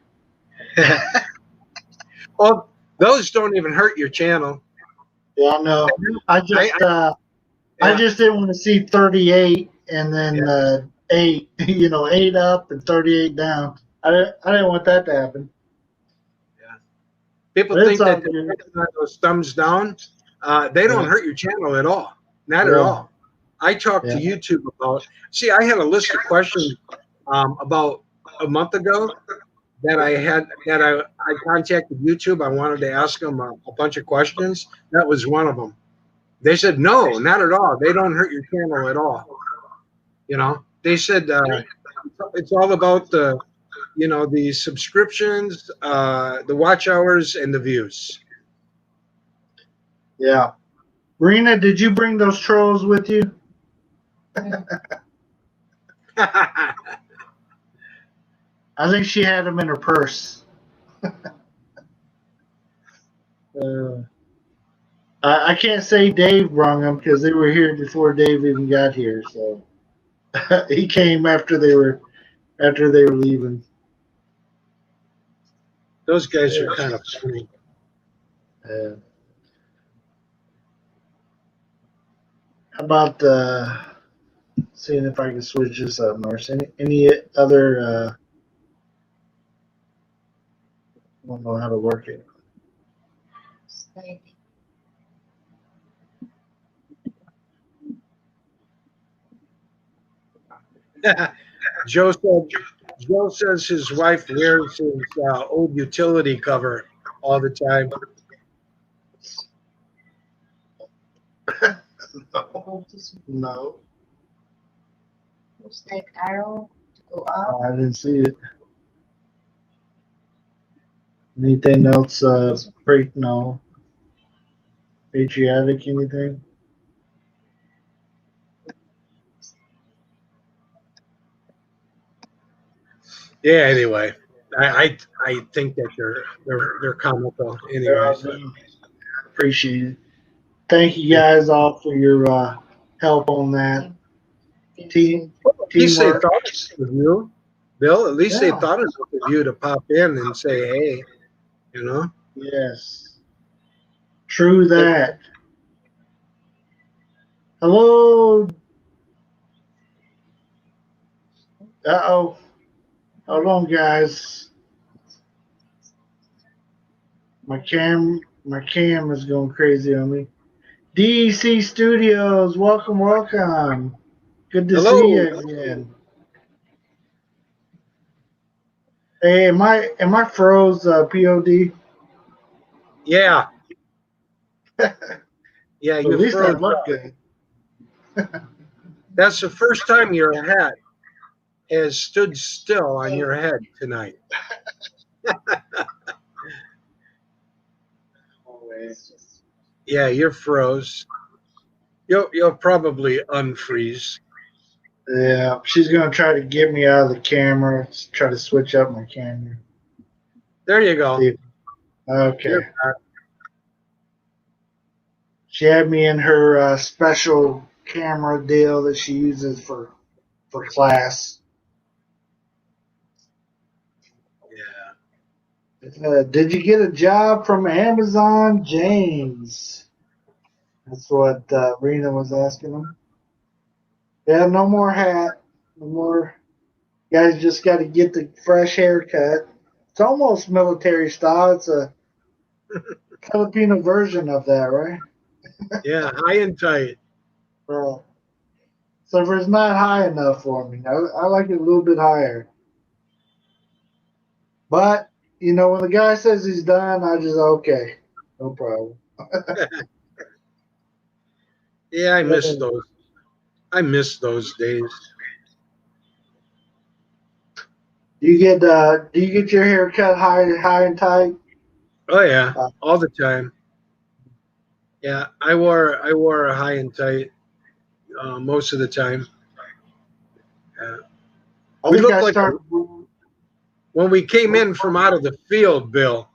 Well, those don't even hurt your channel. Yeah, I know. I just didn't want to see 38 and then 8, 8 up and 38 down. I didn't want that to happen. Yeah. People But it's think all that they're good. putting on those thumbs down. They don't hurt your channel at all. Not at Yeah. all. I talked to Yeah. YouTube about. See, I had a list of questions about a month ago that I contacted YouTube. I wanted to ask them a bunch of questions. That was one of them. They said no, not at all. They don't hurt your channel at all. They said it's all about the subscriptions, the watch hours, and the views. Yeah. Rena, did you bring those trolls with you? I think she had them in her purse. I can't say Dave brung them because they were here before Dave even got here. So he came after they were leaving. Those guys are kind of funny. How about seeing if I can switch this up, Marcy? Any other? I don't know how to work it. Joe says his wife wears his old utility cover all the time. No. Looks like arrow to go up. I didn't see it. Anything else? No. Patriotic? Anything? Yeah. Anyway, I think that they're comical. Anyways. Appreciate it. Thank you guys all for your help on that. At least they Teamwork. thought of you, Bill. At least they Yeah. thought of you to pop in and say, "Hey," Yes. True that. Hello. Uh-oh. Hold on, guys. My cam is going crazy on me. DEC Studios, welcome. Good to see you Hello. again. Hey, am I froze? POD. Yeah. Yeah, At you least I froze. look good. That's the first time your hat has stood still on your head tonight. Yeah, you're froze. You'll probably unfreeze. Yeah, she's gonna try to get me out of the camera. Try to switch up my camera. There you go. See. Okay. You're back. She had me in her special camera deal that she uses for class. Yeah. Did you get a job from Amazon, James? That's what Rena was asking him. Yeah, no more hat. No more. Guys just got to get the fresh haircut. It's almost military style. It's a Filipino version of that, right? Yeah, high and tight. So if it's not high enough for me, I like it a little bit higher. But, when the guy says he's done, I just, okay, no problem. Yeah, I miss those. I miss those days. Do you get your hair cut high and tight? Oh yeah, all the time. Yeah, I wore a high and tight most of the time. I We think looked I like started. when we came in from out of the field, Bill.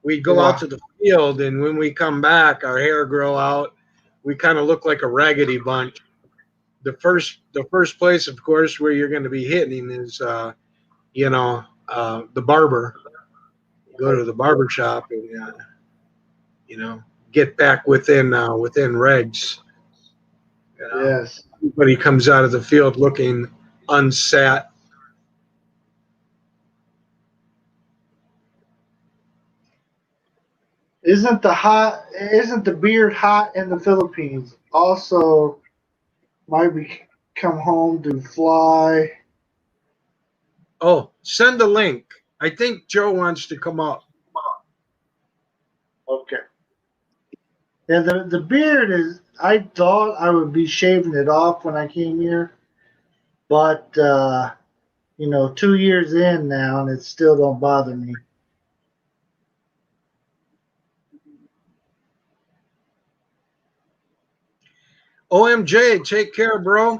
We'd go out to the field, and when we come back, our hair grow out. We kind of look like a raggedy bunch. The first place, of course, where you're going to be hitting is, the barber. Go to the barber shop and, get back within regs. Yes. Everybody comes out of the field looking unset. Isn't the beard hot in the Philippines? Also, might be come home to fly. Oh, send a link. I think Joe wants to come up. Okay. Yeah, the beard is. I thought I would be shaving it off when I came here, but 2 years in now, and it still don't bother me. OMJ, take care, bro.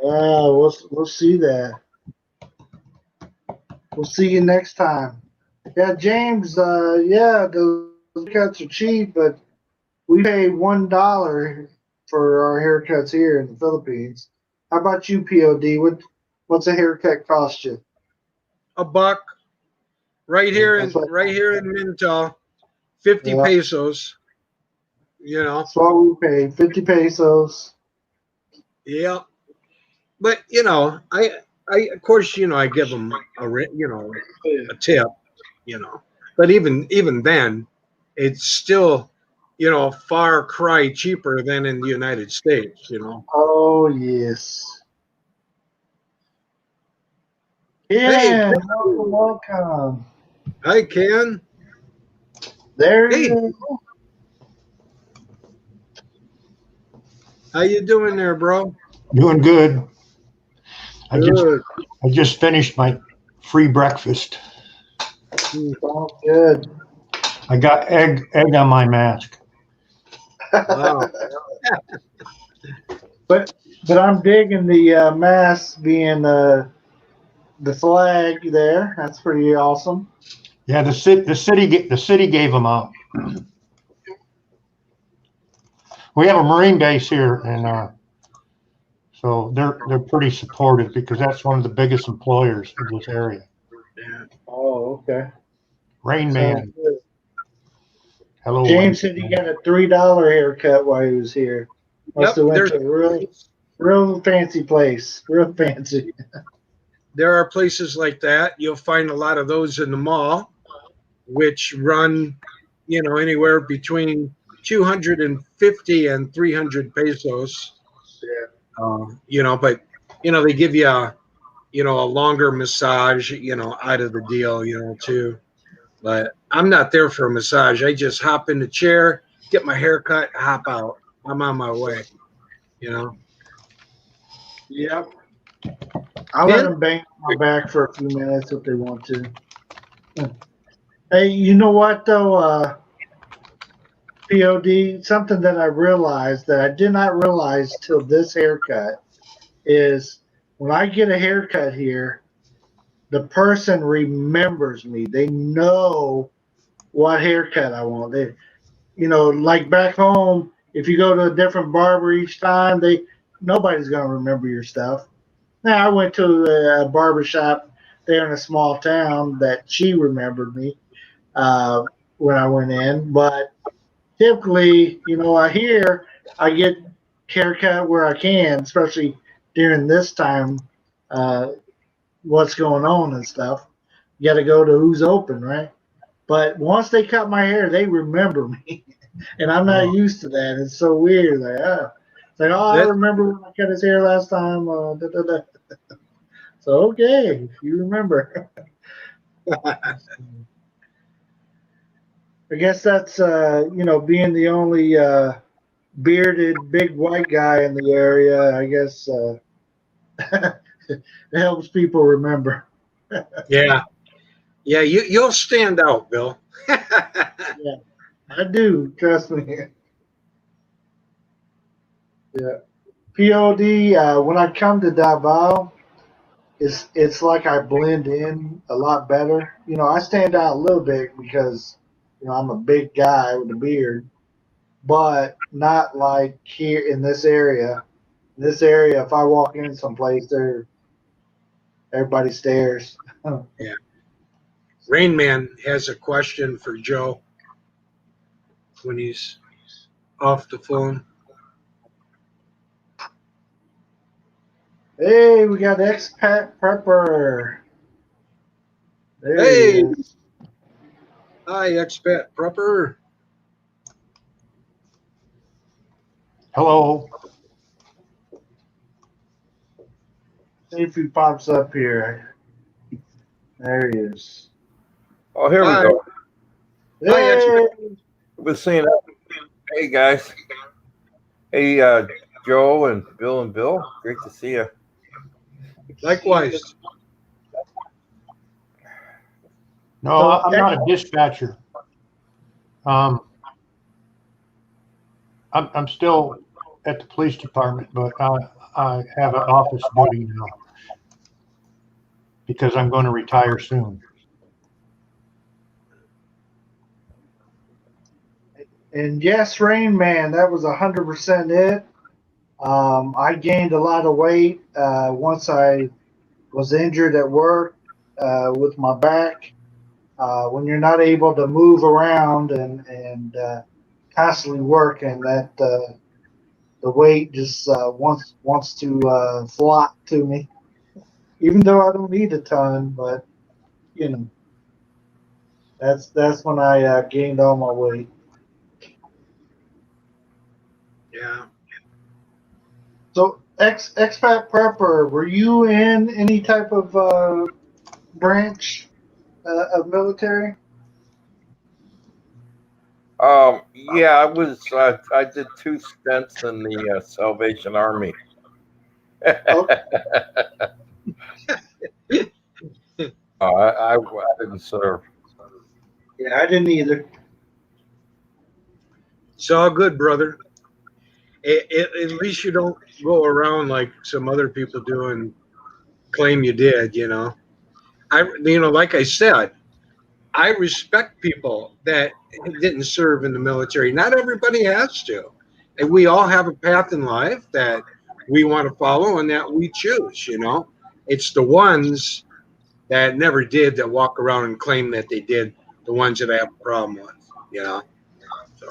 Yeah, we'll see that. We'll see you next time. Yeah, James. Yeah, those cuts are cheap, but we pay $1 for our haircuts here in the Philippines. How about you, POD? What's a haircut cost you? $1 right Yeah, here that's in what. right here in Mintal, 50 Yeah, pesos. You know, that's what we pay. 50 pesos. yeah. But I of course I give them a tip. You know, but even then, it's still a far cry cheaper than in the United States. Oh yes. Hey, Yeah, welcome, Ken. welcome. Hi, Ken. There he Hey, is. how you doing there, bro? Doing good. I just Good. I just finished my free breakfast. Sounds good. I got egg on my mask. Wow. but I'm digging the mask being the flag there. That's pretty awesome. Yeah, the city gave them out. We have a Marine base here, and so they're pretty supportive because that's one of the biggest employers in this area. Yeah. Oh, okay. Rain Sounds Man, good. hello, Rain James said he Man. got a $3 haircut while he was here. Must Yep. have went to a real fancy place. Real fancy. There are places like that. You'll find a lot of those in the mall, which run, anywhere between 250 and 300 pesos. Yeah. But they give you a longer massage, out of the deal, too. But I'm not there for a massage. I just hop in the chair, get my hair cut, hop out. I'm on my way, you know. Yep. I let Ken? them bang on my back for a few minutes if they want to. Hey, you know what though? POD, something that I realized that I did not realize till this haircut is when I get a haircut here, the person remembers me. They know what haircut I want. Like back home, if you go to a different barber each time, nobody's gonna remember your stuff. Now I went to a barber shop there in a small town that she remembered me when I went in, but typically, I get haircut where I can, especially during this time, uh, what's going on and stuff. You got to go to who's open, right? But once they cut my hair, they remember me, and I'm not Oh, used to that. It's so weird. I that remember when I cut his hair last time. Da, da, da. So okay, if you remember. I guess that's being the only bearded big white guy in the area. I guess it helps people remember. yeah. Yeah, you'll stand out, Bill. Yeah, I do. Trust me. Yeah. POD. When I come to Davao, it's like I blend in a lot better. I stand out a little bit because I'm a big guy with a beard, but not like here in this area. In this area, if I walk in someplace, everybody stares. Yeah. Rain Man has a question for Joe when he's off the phone. Hey, we got expat prepper. There he Hey, is. hi, expat prepper. Hello. See if he pops up here. There he is. Oh, here we Hi, go. hi, expat. Hey, We're saying, hey guys, hey Joe and Bill, great to see you. Likewise. No, so I'm not a dispatcher. I'm still at the police department, but I have an office duty now because I'm going to retire soon. and yes, Rain Man, that was 100% it. I gained a lot of weight once I was injured at work with my back. When you're not able to move around and constantly working, that the weight just wants to flock to me. Even though I don't need a ton, but you know, that's when I gained all my weight. Yeah. So expat prepper, were you in any type of branch of military? Yeah, I was. I did 2 stints in the Salvation Army. Oh, I didn't serve. yeah, I didn't either. It's all good, brother. At least you don't go around like some other people do and claim you did, you know. Like I said, I respect people that didn't serve in the military. Not everybody has to. And we all have a path in life that we want to follow and that we choose, you know. It's the ones that never did that walk around and claim that they did, the ones that I have a problem with, you know. So,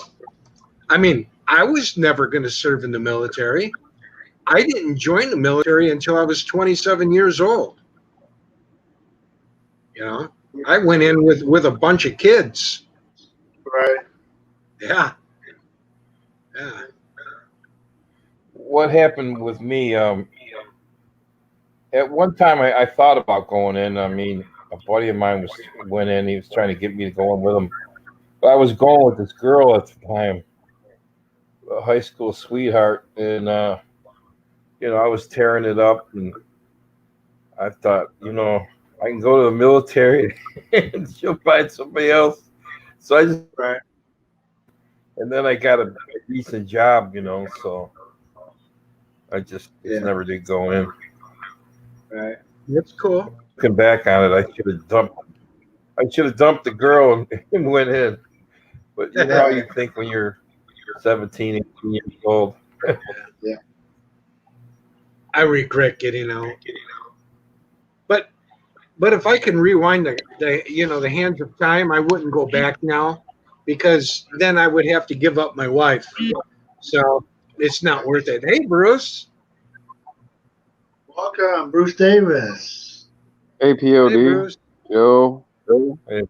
I mean, I was never going to serve in the military. I didn't join the military until I was 27 years old. You know, I went in with a bunch of kids. Right. Yeah, yeah. What happened with me? At one time, I thought about going in. I mean, a buddy of mine went in. He was trying to get me to go in with him. But I was going with this girl at the time, a high school sweetheart, and I was tearing it up, and I thought, I can go to the military and she'll find somebody else. So I just, Right. and then I got a decent job, so I just never did go in. Right. That's cool. Looking back on it, I should have dumped the girl and went in. But you know how you think when you're 17, 18 years old. Yeah. I regret getting out. But if I can rewind the hands of time, I wouldn't go back now because then I would have to give up my wife. So it's not worth it. Hey, Bruce. Welcome, Bruce Davis. Hey, APOD, Bruce. Joe, Hey,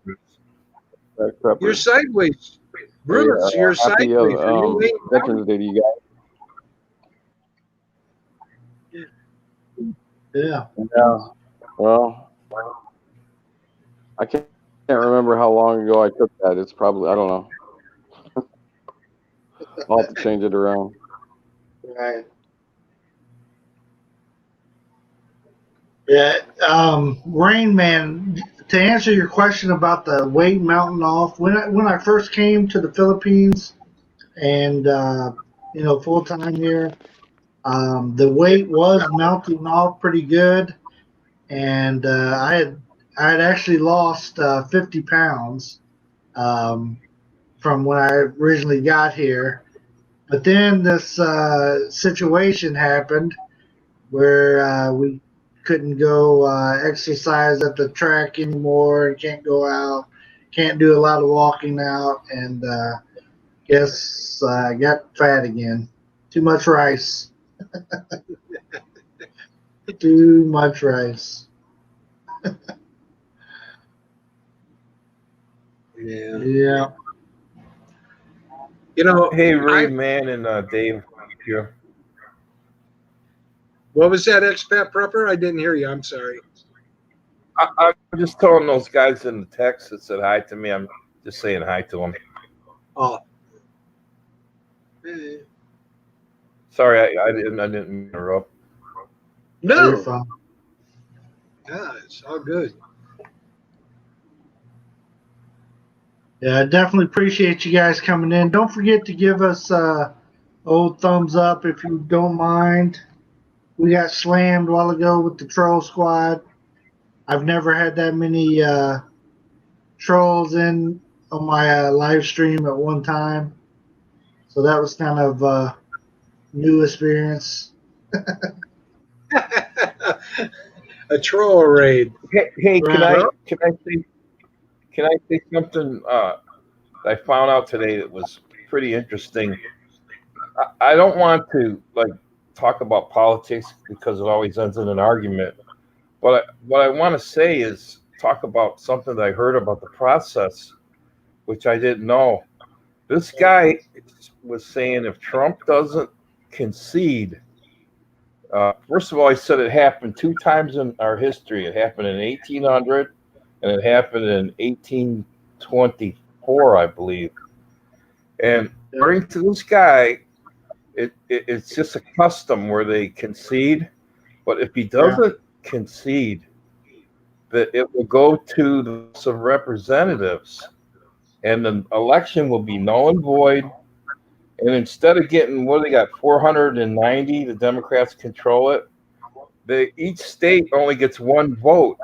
You're Prepper. sideways. Hey, Bruce, you're happy sideways. Are you laying down? Veterans Day to you guys. Yeah. Yeah. Well, I can't remember how long ago I took that. It's probably, I don't know. I'll have to change it around. Right. Yeah. Rain Man, to answer your question about the weight mounting off, when I first came to the Philippines and full time here, the weight was mounting off pretty good, and I had actually lost 50 pounds from when I originally got here. But then this situation happened where we couldn't go exercise at the track anymore, can't go out, can't do a lot of walking out, and guess I got fat again. Too much rice. too much rice. Yeah. Yeah. You know, Hey, Ray, man, and Dave. Yeah. what was that, expat prepper? I didn't hear you. I'm sorry. I'm just telling those guys in the text that said hi to me. I'm just saying hi to them. Oh. Eh, Sorry, I didn't interrupt. You're No. fine. Yeah, it's all good. Yeah, I definitely appreciate you guys coming in. Don't forget to give us old thumbs up if you don't mind. We got slammed a while ago with the troll squad. I've never had that many trolls in on my live stream at one time, so that was kind of new experience. A troll raid. Hey, Right. can I say something? I found out today that was pretty interesting. I don't want to talk about politics because it always ends in an argument. But what I want to say is talk about something that I heard about the process, which I didn't know. This guy was saying if Trump doesn't concede, first of all, he said it happened 2 times in our history. It happened in 1800 and it happened in 1824, I believe. And according to this guy, it's just a custom where they concede. But if he doesn't concede, that it will go to the House of Representatives, and the election will be null and void. And instead of getting what they got, 490, the Democrats control it. Each state only gets one vote,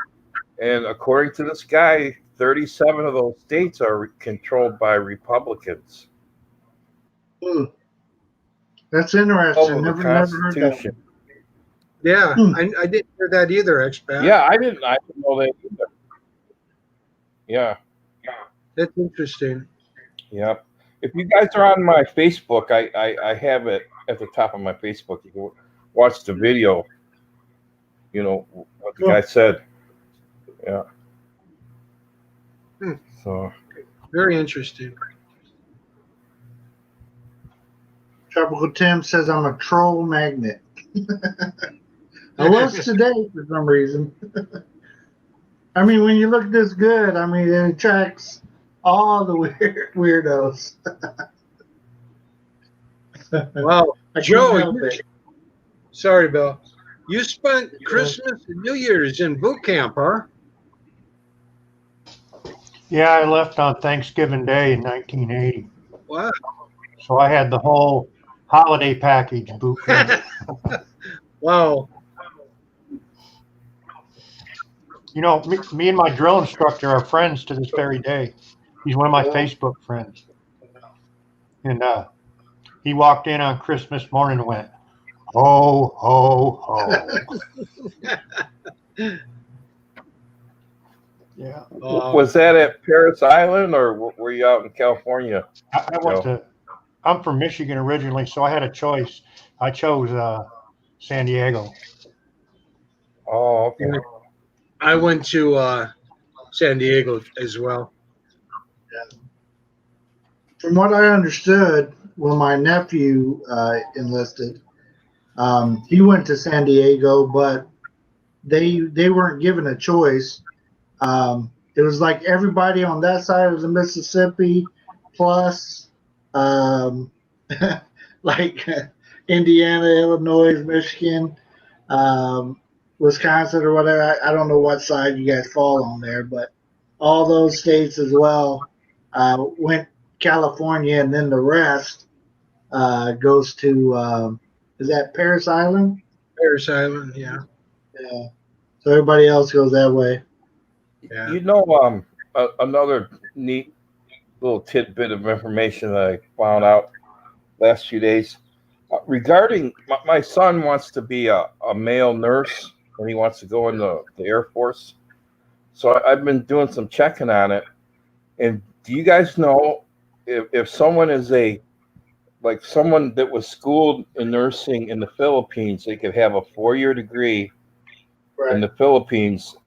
and according to this guy, 37 of those states are controlled by Republicans. That's interesting. Of the Never heard that. Constitution. Yeah, I didn't hear that either, expat. Yeah, I didn't know that either. Yeah. That's interesting. Yeah. If you guys are on my Facebook, I have it at the top of my Facebook. You can watch the video. You know what the guy said. Yeah. So Very interesting. Tropical Tim says I'm a troll magnet. I was today for some reason. I mean, when you look this good, I mean, it attracts all the weirdos. Wow. I Joe, can't help it. Sorry, Bill. You spent Christmas and New Year's in boot camp, huh? Yeah, I left on Thanksgiving Day in 1980. Wow. So I had the whole holiday package boot camp. Wow. You know, me and my drill instructor are friends to this very day. He's one of my Facebook friends. And he walked in on Christmas morning and went, ho, ho, ho. Yeah. was that at Paris Island or were you out in California? I'm from Michigan originally, so I had a choice. I chose San Diego. Oh, okay. I went to San Diego as well. From what I understood, when my nephew enlisted, he went to San Diego, but they weren't given a choice. It was like everybody on that side of the Mississippi, plus like Indiana, Illinois, Michigan, Wisconsin, or whatever. I don't know what side you guys fall on there, but all those states as well went California, and then the rest goes to is that Paris Island? Paris Island, yeah. Yeah. So everybody else goes that way. Yeah. You know, another neat little tidbit of information that I found out last few days regarding my son wants to be a male nurse when he wants to go in the Air Force. So I've been doing some checking on it. And do you guys know if someone is someone that was schooled in nursing in the Philippines, they could have a 4-year degree in the Philippines,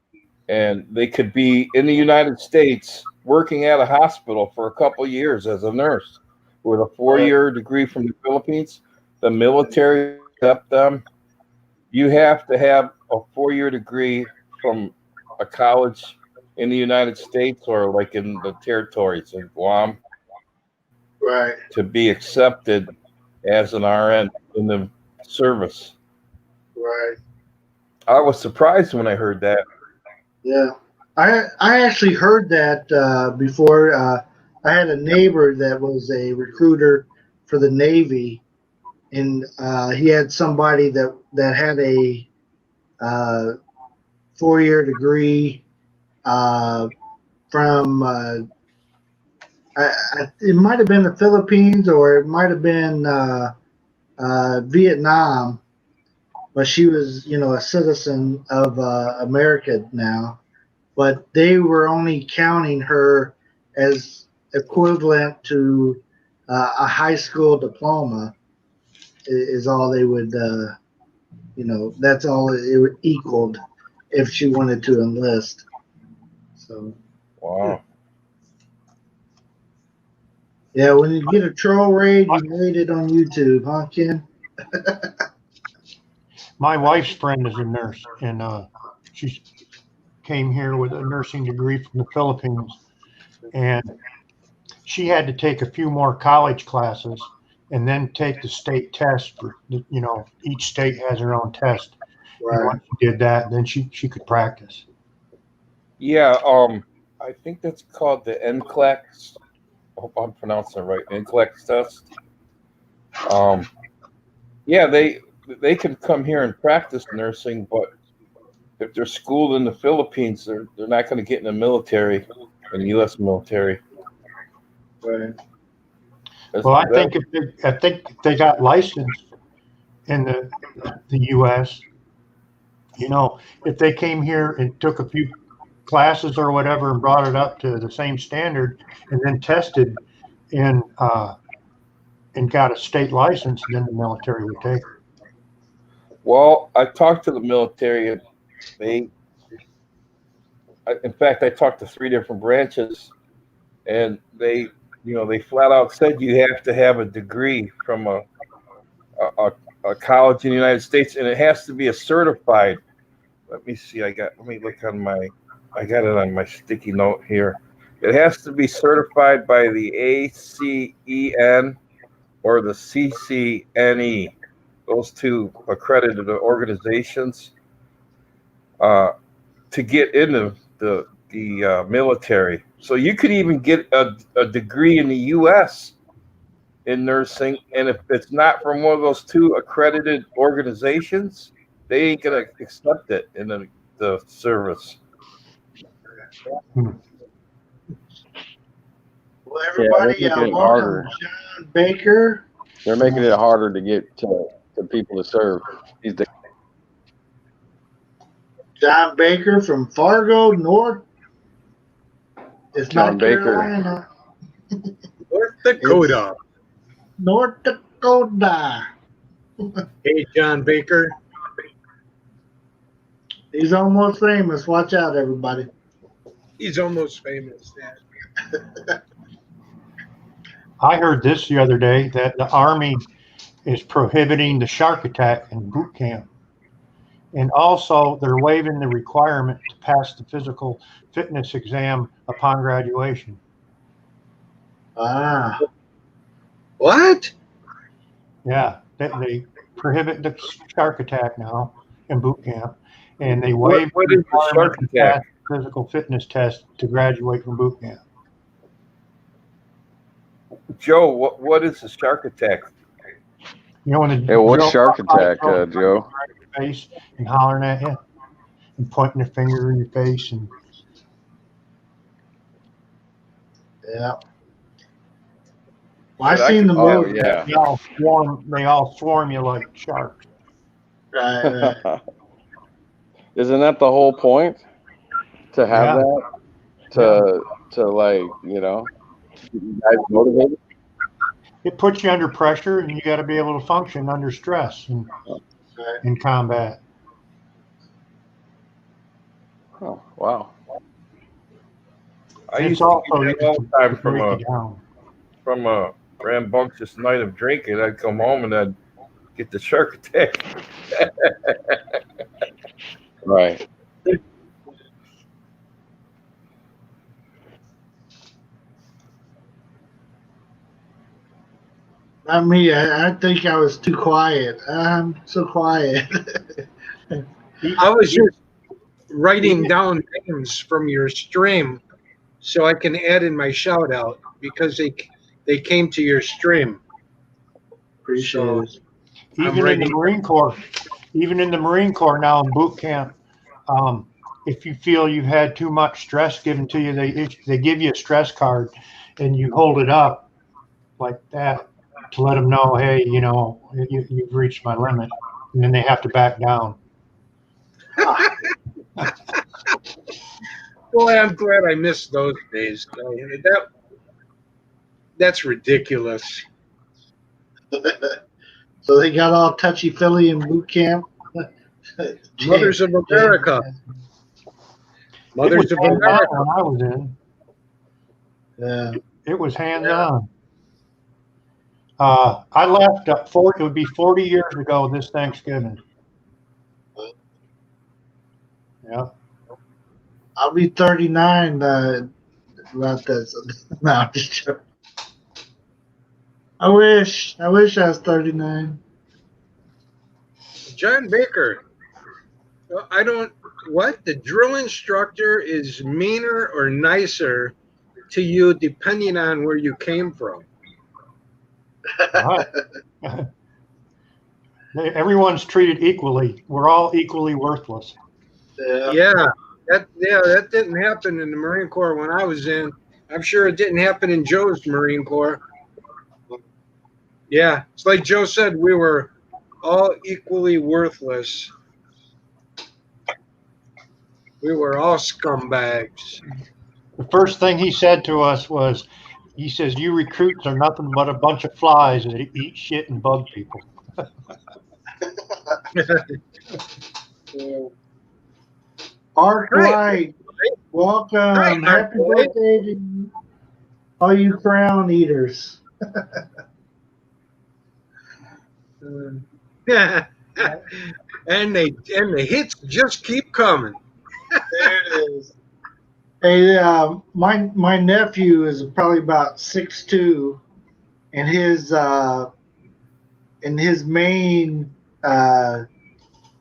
and they could be in the United States working at a hospital for a couple of years as a nurse with a 4-year degree from the Philippines. The military accept them. You have to have a 4-year degree from a college in the United States or like in the territories in Guam Right. to be accepted as an RN in the service. Right. I was surprised when I heard that. Yeah. I actually heard that before. I had a neighbor that was a recruiter for the Navy, and he had somebody that had a 4-year degree from it might have been the Philippines or it might have been Vietnam, but she was, a citizen of America now. But they were only counting her as equivalent to a high school diploma. Is all they would, that's all it equaled if she wanted to enlist. So. Wow. Yeah, when you get a troll raid, you made it on YouTube, huh, Ken? My wife's friend is a nurse, and she came here with a nursing degree from the Philippines, and she had to take a few more college classes and then take the state test for, each state has their own test. Right. And once she did that, then she could practice. Yeah, I think that's called the NCLEX. I hope I'm pronouncing it right. NCLEX test. Yeah, they can come here and practice nursing, but if they're schooled in the Philippines, they're not going to get in the military, in the U.S. military. Right. Well, I think if they got licensed in the U.S., if they came here and took a few classes or whatever and brought it up to the same standard and then tested and got a state license, then the military would take her. Well, I talked to the military, and in fact, I talked to 3 different branches, and they flat out said you have to have a degree from a college in the United States, and it has to be a certified. Let me see. I got it on my sticky note here. It has to be certified by the ACEN or the CCNE, those 2 accredited organizations, to get into the military. So you could even get a degree in the U.S. in nursing, and if it's not from one of those 2 accredited organizations, they ain't gonna accept it in the service. Well, everybody, welcome John Baker. They're making it harder to get to people to serve. John Baker from Fargo, North. It's John not Baker. Carolina. North Dakota. North Dakota. Hey, John Baker. He's almost famous. Watch out, everybody. He's almost famous. I heard this the other day that the Army is prohibiting the shark attack in boot camp. And also, they're waiving the requirement to pass the physical fitness exam upon graduation. Ah. What? Yeah, they prohibit the shark attack now in boot camp, and they waive What is the shark to attack? pass the physical fitness test to graduate from boot camp. Joe, what is a shark attack? When Hey, what's shark attack, Joe? Face and hollering at you and pointing their finger in your face and Yeah. Well, I've seen the movie. Yeah. they all swarm you like sharks. Right. Isn't that the whole point? To have that? To like, keep you guys motivated? It puts you under pressure, and you got to be able to function under stress in combat. Oh, wow. I And used it's to also get that all the time from break you down. a rambunctious night of drinking. I'd come home and I'd get the shark attack. Right. Not me. I think I was too quiet. I'm so quiet. I was just writing down names from your stream so I can add in my shout out because they came to your stream. Appreciate So it. Even in the Marine Corps, now in boot camp, if you feel you've had too much stress given to you, they give you a stress card, and you hold it up like that to let them know, hey, you've reached my limit, and then they have to back down. Boy, I'm glad I missed those days. That's ridiculous. So they got all touchy feely in boot camp. Mothers of America. Mothers of America. When I was in. Yeah. It was hands on. I left it would be 40 years ago this Thanksgiving. Yeah. I'll be 39 about this. No, I'm just joking. I wish I was 39. John Baker. The drill instructor is meaner or nicer to you depending on where you came from? Everyone's treated equally. We're all equally worthless. Yeah, that didn't happen in the Marine Corps when I was in. I'm sure it didn't happen in Joe's Marine Corps. Yeah, it's like Joe said, we were all equally worthless. We were all scumbags. The first thing he said to us was, he says, you recruits are nothing but a bunch of flies that eat shit and bug people. Art Wright, welcome. Right, Happy birthday to all you crown eaters. Yeah, and the hits just keep coming. There it is. Hey, my nephew is probably about 6'2", and his main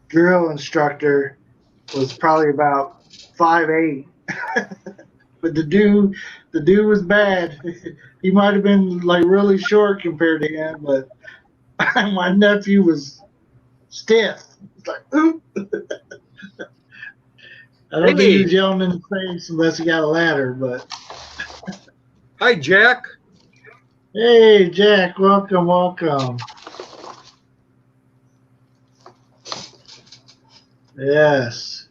drill instructor was probably about 5'8". But the dude was bad. He might have been like really short compared to him, but my nephew was stiff. It's like, oop. I don't think he was yelling in the face unless he got a ladder, but. Hi, Jack. Hey, Jack. Welcome. Yes.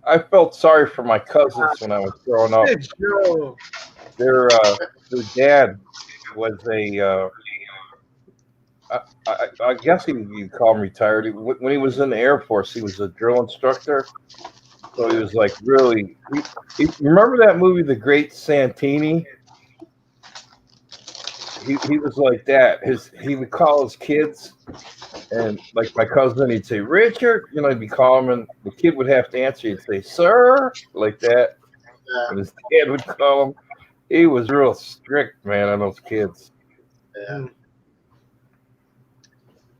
I felt sorry for my cousins when I was growing up. Their dad was I guess you'd call him retired. When he was in the Air Force, he was a drill instructor. So he was like really. Remember that movie, The Great Santini? He was like that. He would call his kids, and like my cousin, he'd say, Richard, he'd be calling him, and the kid would have to answer. He'd say, sir, like that. And his dad would call him. He was real strict, man, on those kids. Yeah.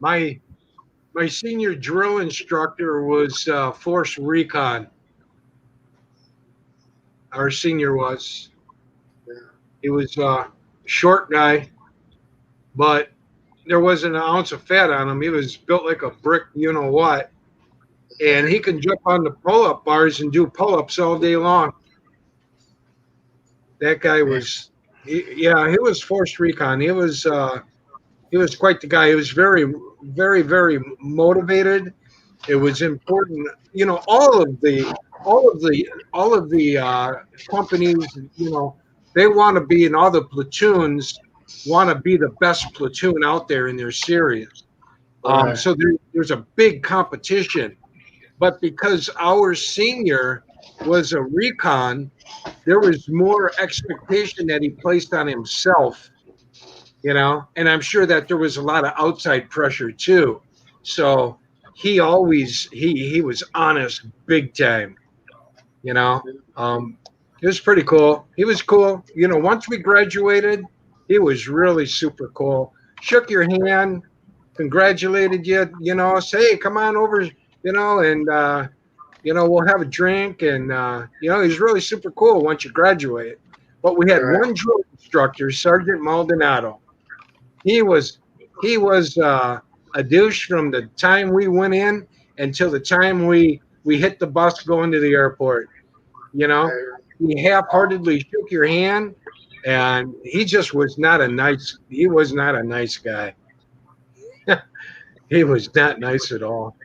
My senior drill instructor was Force Recon. Our senior was. He was a short guy, but there wasn't an ounce of fat on him. He was built like a brick, you know what. And he can jump on the pull-up bars and do pull-ups all day long. That guy was, he was Force Recon. He was quite the guy. He was very, very, very motivated. It was important, all of the companies, they want to be in all the platoons, want to be the best platoon out there in their series. So there's a big competition. But because our senior was a recon, there was more expectation that he placed on himself, and I'm sure that there was a lot of outside pressure too. So he always he was honest big time, you know. It was pretty cool. He was cool. Once we graduated, he was really super cool. Shook your hand, congratulated you, say, hey, come on over, and we'll have a drink, and he's really super cool once you graduate. But we had one drill instructor, Sergeant Maldonado. He was a douche from the time we went in until the time we hit the bus going to the airport. He half-heartedly shook your hand, and he just was not a nice. He was not a nice guy. He was not nice at all.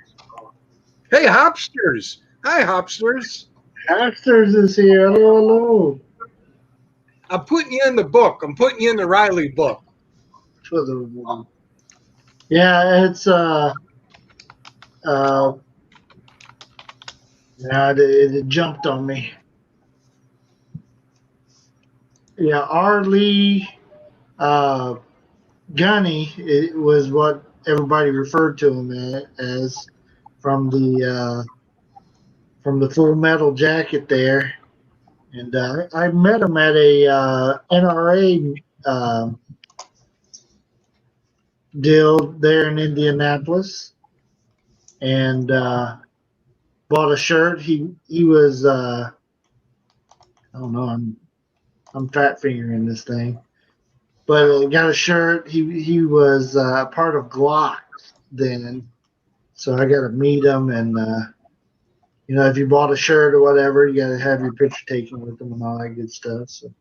Hey, Hopsters! Hi, Hopsters! Hopsters is here. Hello, hello. I'm putting you in the book. I'm putting you in the Riley book. Yeah, it's it jumped on me. Yeah, R. Lee Gunny, it was what everybody referred to him as from the Full Metal Jacket there. And I met him at a NRA deal there in Indianapolis, and bought a shirt. He was I don't know. I'm fat fingering this thing, but got a shirt. He was part of Glock then, so I got to meet him, and if you bought a shirt or whatever, you got to have your picture taken with him and all that good stuff. So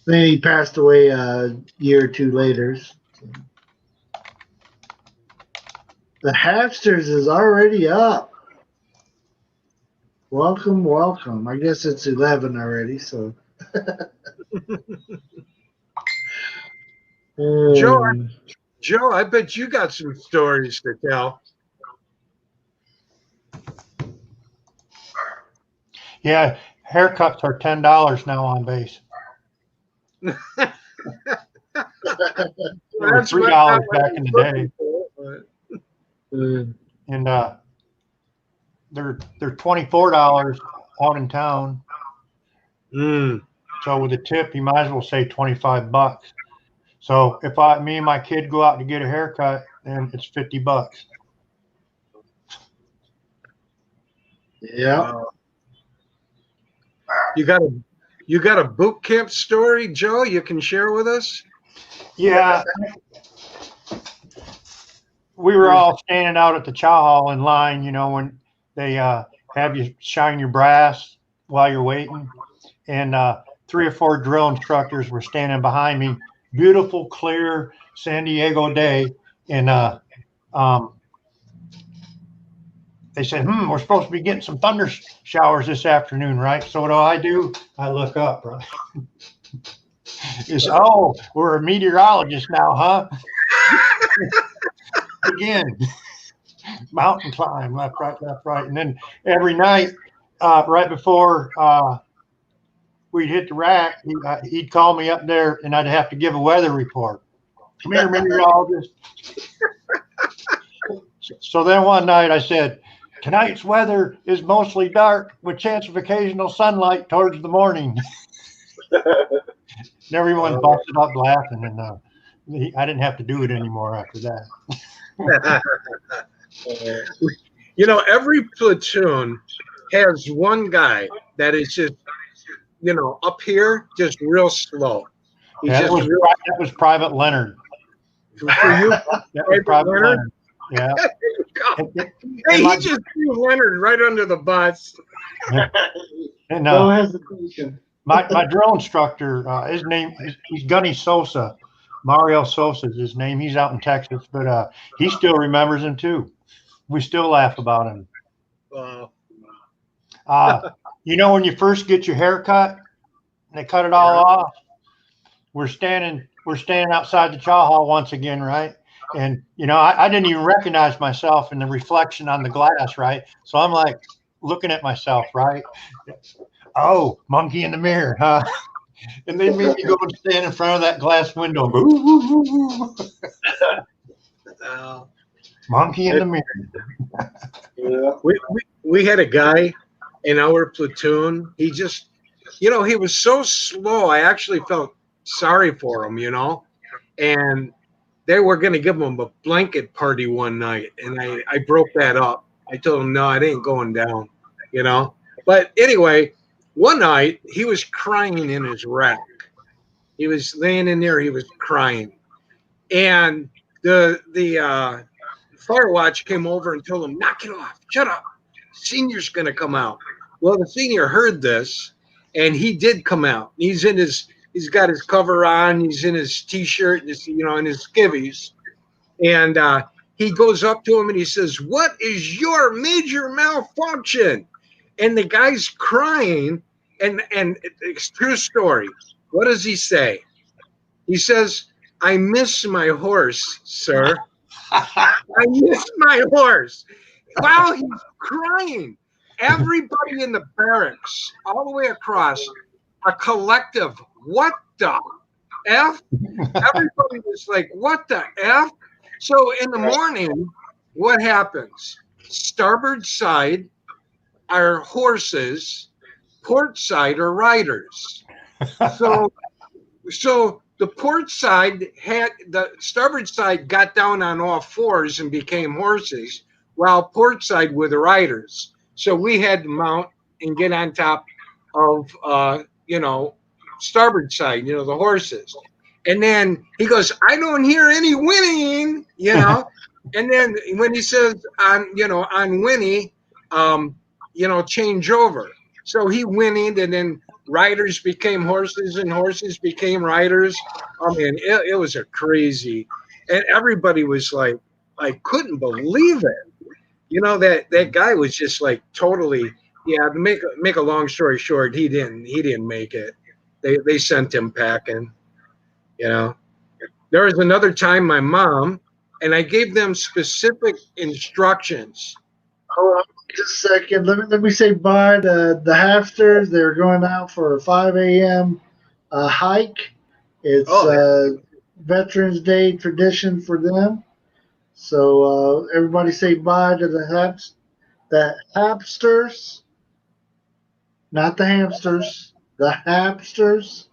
then he passed away a year or two later. So. The Hapsters is already up. Welcome, welcome. I guess it's 11 already, so. Joe, I bet you got some stories to tell. Yeah, haircuts are $10 now on base. They were $3 back in the day. And they're $24 out in town. So with a tip, you might as well say $25. So if me and my kid go out to get a haircut, then it's $50. Yeah. You got a boot camp story, Joe, you can share with us? Yeah. We were all standing out at the chow hall in line, when they have you shine your brass while you're waiting. And 3 or 4 drill instructors were standing behind me. Beautiful, clear San Diego day. And they said, we're supposed to be getting some thunder showers this afternoon, right? So what do? I look up, right? It's, we're a meteorologist now, huh? Again, mountain climb, left, right. And then every night, right before we'd hit the rack, he'd call me up there and I'd have to give a weather report. Come here, meteorologist. So then one night I said, tonight's weather is mostly dark with chance of occasional sunlight towards the morning. And everyone busted up laughing, and I didn't have to do it anymore after that. Every platoon has one guy that is just, up here, just real slow. That was Private Leonard. For you, that was Private Leonard. Yeah. Hey, he just threw Leonard right under the bus. And no hesitation. My drill instructor, his name, he's Gunny Sosa. Mario Sosa is his name. He's out in Texas, but he still remembers him too. We still laugh about him. Wow. When you first get your hair cut, and they cut it all off, we're standing outside the chow hall once again, right? And I didn't even recognize myself in the reflection on the glass, right? So I'm like, looking at myself, right? Oh, monkey in the mirror, huh? And they made me go and stand in front of that glass window and go, ooh, ooh, ooh, ooh. Monkey in the mirror. Yeah. We had a guy in our platoon. He just, he was so slow. I actually felt sorry for him, and they were going to give him a blanket party one night. And I broke that up. I told him, no, it ain't going down, But anyway, one night he was crying in his rack. He was laying in there. He was crying. And the fire watch came over and told him, knock it off. Shut up. Senior's going to come out. Well, the senior heard this, and he did come out. He's got his cover on. He's in his T-shirt and and his skivvies. And he goes up to him and he says, what is your major malfunction? And the guy's crying. And it's a true story. What does he say? He says, I miss my horse, sir. I miss my horse. While he's crying, everybody in the barracks, all the way across, a collective, what the F? Everybody was like, what the F? So in the morning, what happens? Starboard side are horses, port side are riders. So the port side the starboard side got down on all fours and became horses, while port side were the riders. So we had to mount and get on top of starboard side, the horses. And then he goes, I don't hear any whinnying, And then when he says on whinny, change over. So he whinnied, and then riders became horses and horses became riders. I mean, it was a crazy, and everybody was like, I couldn't believe it. That guy was just like totally, yeah. To make a long story short, he didn't make it. They sent him packing. There was another time my mom, and I gave them specific instructions. Hold on just a second. Let me say bye to the Halfsters. They're going out for a 5 a.m. Hike. It's Veterans Day tradition for them. So everybody say bye to the Halfsters. Not the hamsters. The Halfsters.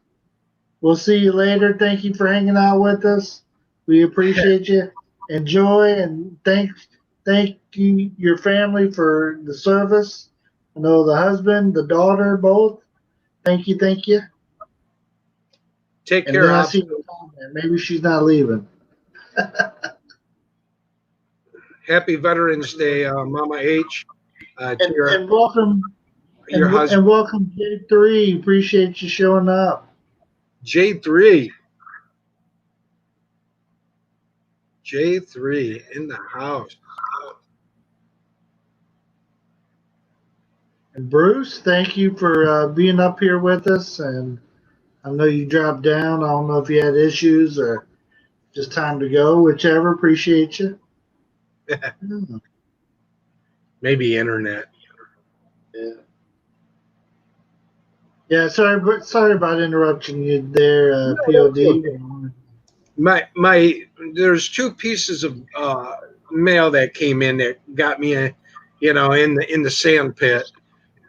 We'll see you later. Thank you for hanging out with us. We appreciate you. Enjoy, and thank you, your family, for the service. I know the husband, the daughter, both. Thank you. Take And care. then I see the comment. Maybe she's not leaving. Happy Veterans Day, Mama H. And welcome, your husband. And welcome, J3. Appreciate you showing up. J3 in the house. And Bruce, thank you for being up here with us. And I know you dropped down. I don't know if you had issues or just time to go, whichever. Appreciate you. Maybe internet. Yeah. Sorry about interrupting you there, POD. There's two pieces of mail that came in that got me, in the sand pit.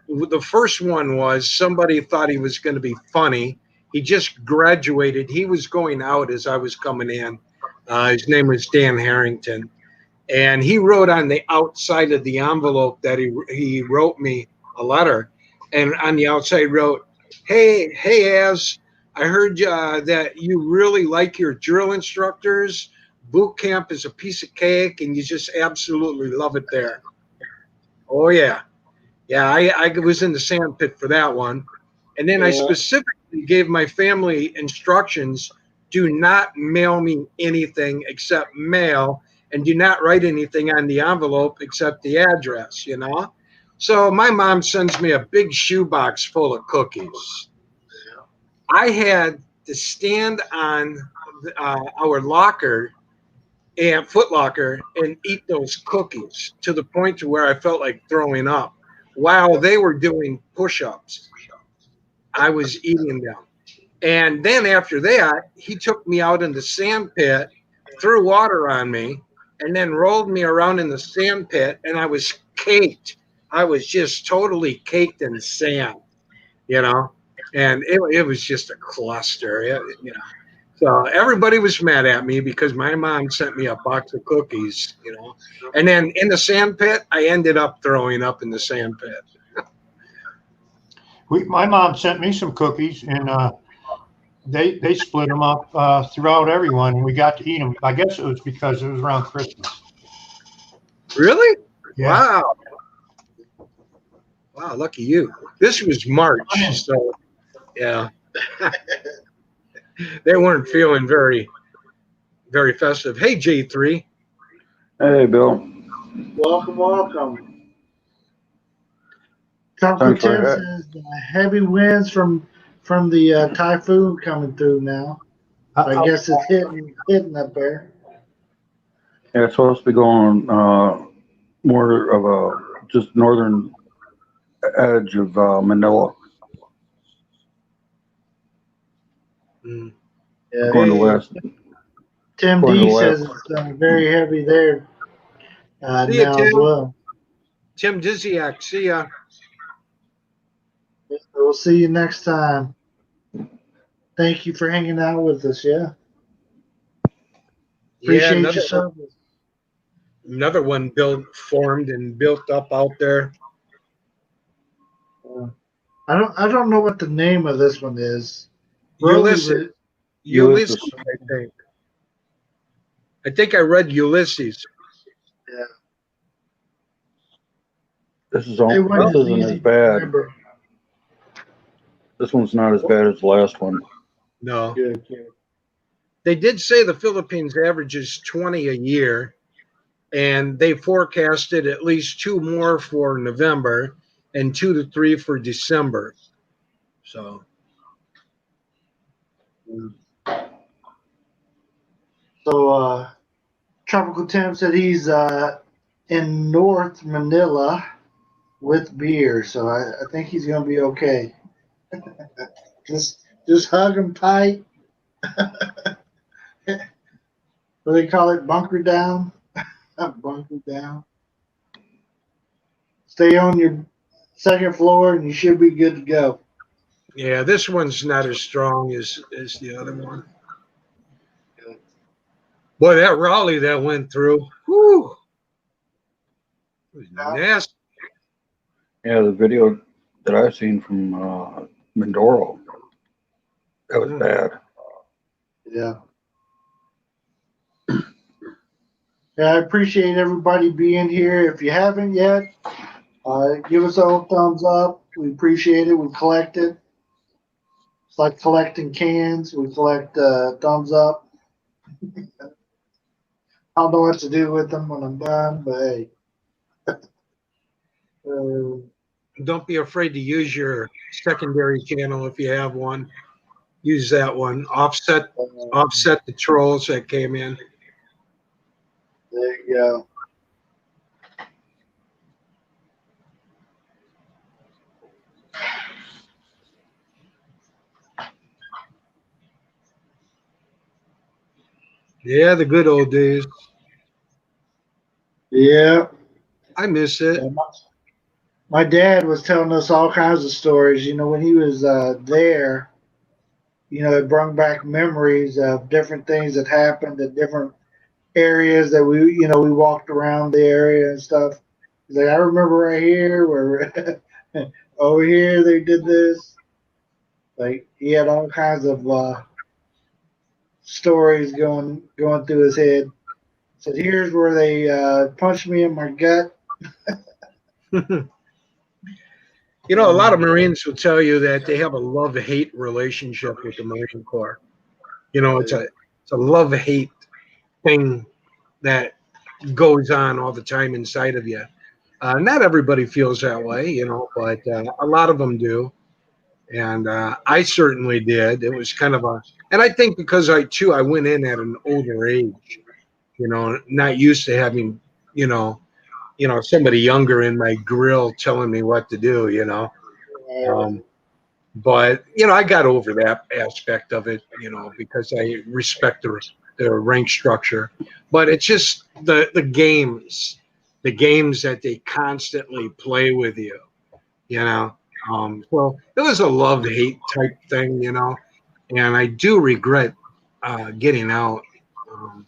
The first one was somebody thought he was going to be funny. He just graduated. He was going out as I was coming in. His name was Dan Harrington. And he wrote on the outside of the envelope that he wrote me a letter. And on the outside wrote, Hey, Az, I heard that you really like your drill instructors. Boot camp is a piece of cake, and you just absolutely love it there. Oh, yeah. Yeah, I was in the sand pit for that one. And then I specifically gave my family instructions, do not mail me anything except mail, and do not write anything on the envelope except the address, So my mom sends me a big shoebox full of cookies. I had to stand on our locker and Foot Locker and eat those cookies to the point to where I felt like throwing up. while they were doing push-ups, I was eating them. And then after that, he took me out in the sand pit, threw water on me, and then rolled me around in the sand pit, and I was caked. I was just totally caked in sand, you know, and it was just a cluster, you know. So everybody was mad at me because my mom sent me a box of cookies, you know, and then in the sand pit, I ended up throwing up in the sand pit. My mom sent me some cookies, and they split them up throughout everyone, and we got to eat them. I guess it was because it was around Christmas. Really? Yeah. Wow, lucky you. This was March, so yeah. They weren't feeling very, very festive. Hey, J3. Hey, Bill. Welcome. Tropical Tim says heavy winds from the typhoon coming through now. I guess it's hitting up there. Yeah, it's supposed to be going more of a just northern edge of Manila. Yeah, going to west. Tim D says it's very heavy there now as well. Tim Dizziak, see ya. We'll see you next time. Thank you for hanging out with us. Yeah. Appreciate your service. Another one formed and built up out there. I don't know what the name of this one is. Ulysses, I think. I think I read Ulysses. Yeah. This isn't as bad. This one's not as bad as the last one. No. Good. They did say the Philippines averages 20 a year, and they forecasted at least 2 more for November and 2 to 3 for December. So. Tropical Tim said he's in North Manila with beer, so I think he's gonna be okay. just hug him tight. What do they call it? Bunker down. Bunker down. Stay on your second floor, and you should be good to go. Yeah, this one's not as strong as the other one. Boy, that Raleigh that went through, whew, it was nasty. Yeah, the video that I've seen from Mindoro, that was bad. Yeah. Yeah, I appreciate everybody being here. If you haven't yet, give us a thumbs up. We appreciate it. We collect it. It's like collecting cans. We collect thumbs up. I don't know what to do with them when I'm done, but hey. Don't be afraid to use your secondary channel if you have one. Use that one. Offset the trolls that came in. There you go. Yeah, the good old days. Yeah. I miss it. My dad was telling us all kinds of stories. You know, when he was there, you know, it brought back memories of different things that happened at different areas that we walked around the area and stuff. He's like, I remember right here where over here they did this. Like he had all kinds of stories going through his head. Said, here's where they punched me in my gut. You know, a lot of Marines will tell you that they have a love-hate relationship with the Marine Corps. You know, it's a love-hate thing that goes on all the time inside of you. Not everybody feels that way, you know, but a lot of them do. And I certainly did. It was kind of and I think because I went in at an older age, you know, not used to having, you know, somebody younger in my grill telling me what to do, But, I got over that aspect of it, because I respect the rank structure. But it's just the games that they constantly play with you, So it was a love-hate type thing, and I do regret getting out. Um,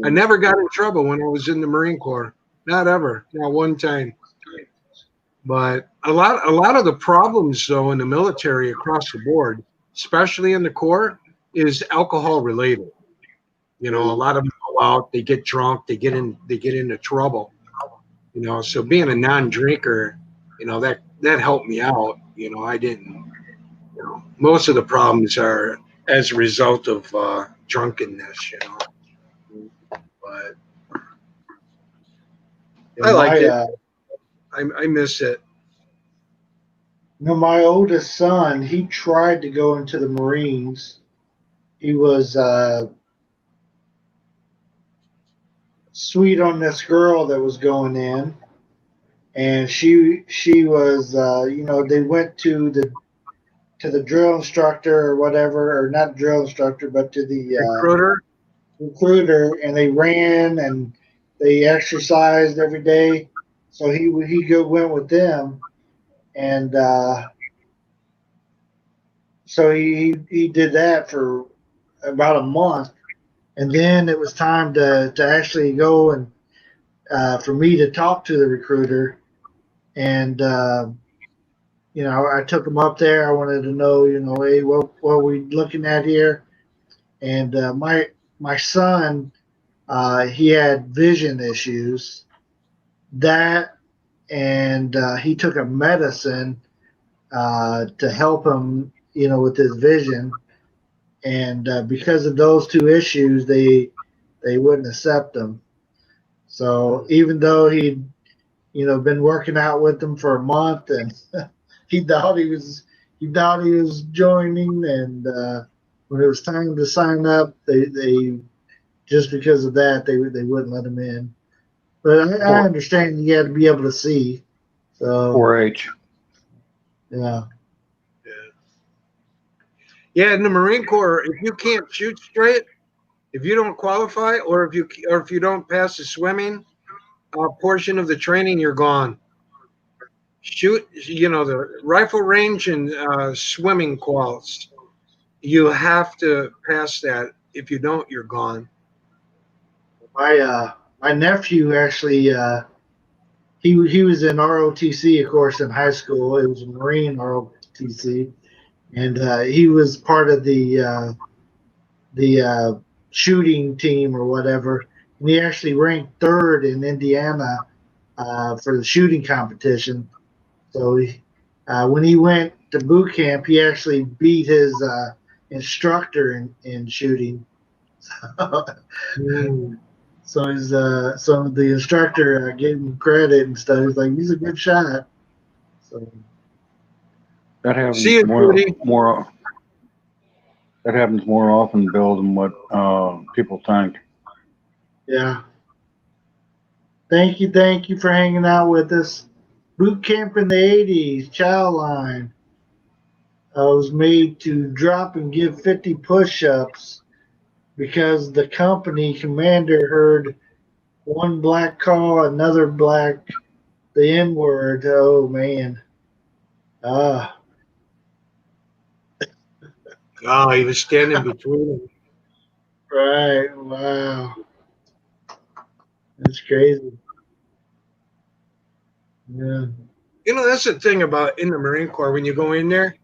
I never got in trouble when I was in the Marine Corps. Not ever. Not one time. But a lot of the problems, though, in the military across the board, especially in the Corps, is alcohol related. A lot of them go out, they get drunk, they get into trouble. So being a non-drinker, that helped me out. I didn't. Most of the problems are as a result of drunkenness. But I liked it. I miss it. My oldest son, he tried to go into the Marines. He was sweet on this girl that was going in, and she was they went to the drill instructor or whatever, or not drill instructor, but to the recruiter, and they ran and they exercised every day. So he went with them, and so he did that for about a month, and then it was time to actually go and for me to talk to the recruiter, and I took him up there. I wanted to know, hey, what are we looking at here? And my son, he had vision issues. That, and he took a medicine to help him, with his vision. And because of those two issues, they wouldn't accept him. So even though he'd been working out with them for a month, and he thought he was joining, and when it was time to sign up, they just because of that they wouldn't let him in. But I understand you got to be able to see. So 4-H. Yeah. Yeah, in the Marine Corps, if you can't shoot straight, if you don't qualify, or if you don't pass the swimming portion of the training, you're gone. Shoot, the rifle range and swimming quals. You have to pass that. If you don't, you're gone. My nephew actually he was in ROTC, of course, in high school. It was a Marine ROTC, and he was part of the shooting team or whatever. And he actually ranked third in Indiana for the shooting competition. So when he went to boot camp, he actually beat his instructor in shooting. So so the instructor gave him credit and stuff. He's like, he's a good shot. So That happens See you, more. That happens more often, Bill, than what people think. yeah. Thank you for hanging out with us. Boot camp in the 80s, chow line. I was made to drop and give 50 push-ups because the company commander heard one black call another black the N-word. Oh man. Ah. Oh, he was standing between them. Right. Wow. That's crazy. Yeah. That's the thing about in the Marine Corps. When you go in there,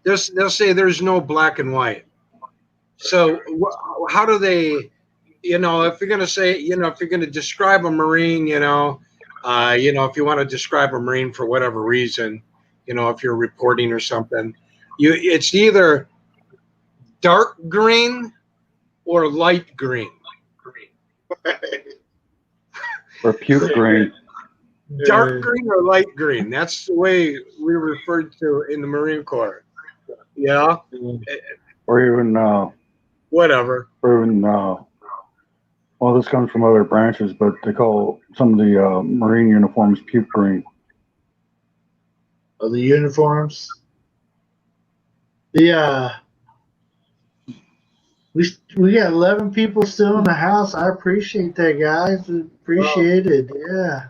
they'll say there's no black and white. So how do they, if you're going to say, if you're going to describe a Marine, if you want to describe a Marine for whatever reason, if you're reporting or something, it's either dark green or light green. Or puke green. Dark green or light green. That's the way we referred to in the Marine Corps. Yeah. Or even Whatever. Or even Well, this comes from other branches, but they call some of the Marine uniforms puke green. Of the uniforms. The we got 11 people still in the house. I appreciate that, guys. Appreciate it. Yeah.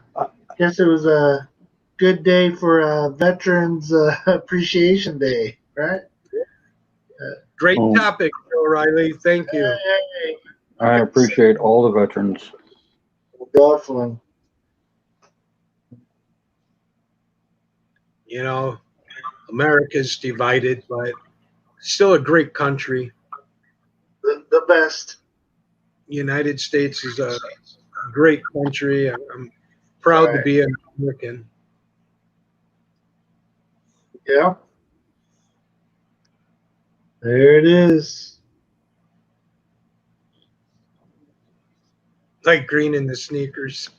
Guess it was a good day for Veterans Appreciation Day, right? Great topic, O'Reilly. Thank you. Hey, I appreciate all the veterans. definitely. You know, America's divided, but still a great country. The best. United States is a great country. I'm proud to Right. be an American. Yeah. There it is. Like green in the sneakers.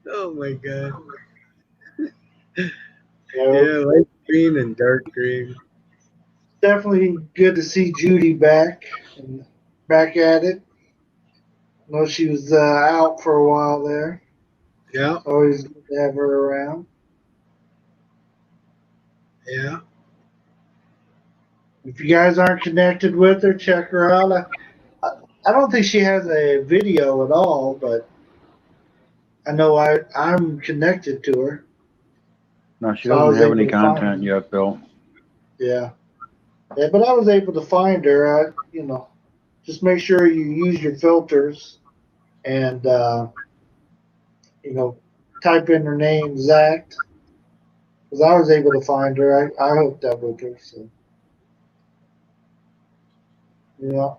Oh my God. Yeah, light green and dark green. Definitely good to see Judy back and back at it. I know she was out for a while there. Yeah, Always good to have her around. yeah. If you guys aren't connected with her, check her out. I don't think she has a video at all, but I know I'm connected to her. No, she So I doesn't was have able any to find content her. yet, Bill. Yeah. Yeah, but I was able to find her. Just make sure you use your filters and, type in her name, Zach, because I was able to find her. I hooked up with her. So, yeah.